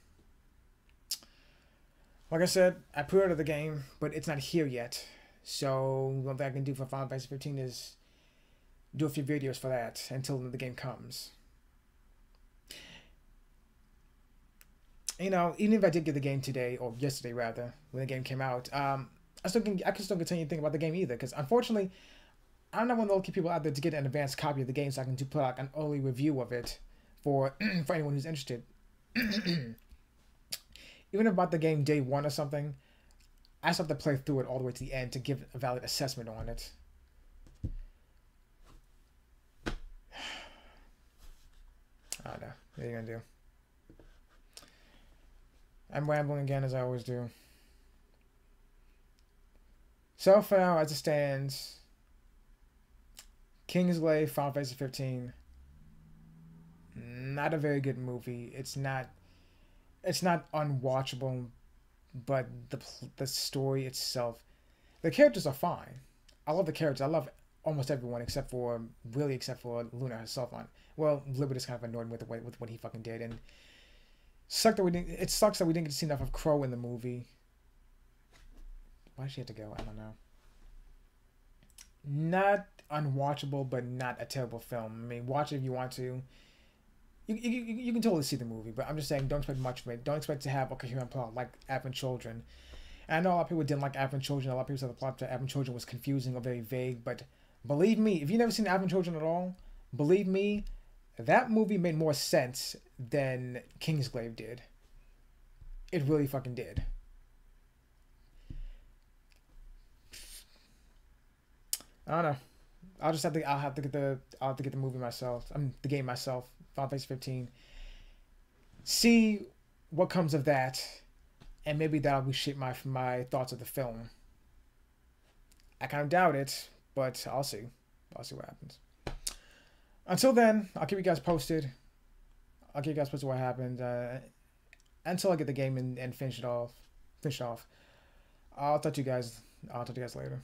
Like I said, I pre-ordered the game, but it's not here yet. So one thing I can do for Final Fantasy 15 is do a few videos for that until the game comes. You know, even if I did get the game today, or yesterday rather, when the game came out, I can still continue to think about the game either, because unfortunately, I'm not one of the lucky people out there to get an advanced copy of the game, so I can put out an early review of it for for anyone who's interested. Even about the game day one or something, I still have to play through it all the way to the end to give a valid assessment on it. I don't know. What are you gonna do? I'm rambling again as I always do. So for now, as it stands, Kingsglaive, Final Fantasy 15, not a very good movie. It's not unwatchable, but the story itself, the characters are fine. I love the characters. I love almost everyone except for Luna herself. Well, Liberty's kind of annoyed with what he fucking did, and it sucks that we didn't get to see enough of Crow in the movie. Why did she have to go? I don't know. Not unwatchable, but not a terrible film. I mean, watch it if you want to. You can totally see the movie, but I'm just saying, don't expect much from it. Don't expect to have a coherent plot like Advent Children. And I know a lot of people didn't like Advent Children. A lot of people said the plot to Advent Children was confusing or very vague, but believe me, if you've never seen Advent Children at all, believe me, that movie made more sense than Kingsglaive did. It really fucking did. I don't know. I'll have to get the movie myself. The game myself. Final Fantasy 15. See what comes of that, and maybe that'll reshape my thoughts of the film. I kind of doubt it, but I'll see. I'll see what happens. Until then, I'll keep you guys posted. What happens. Until I get the game and finish it off. I'll talk to you guys later.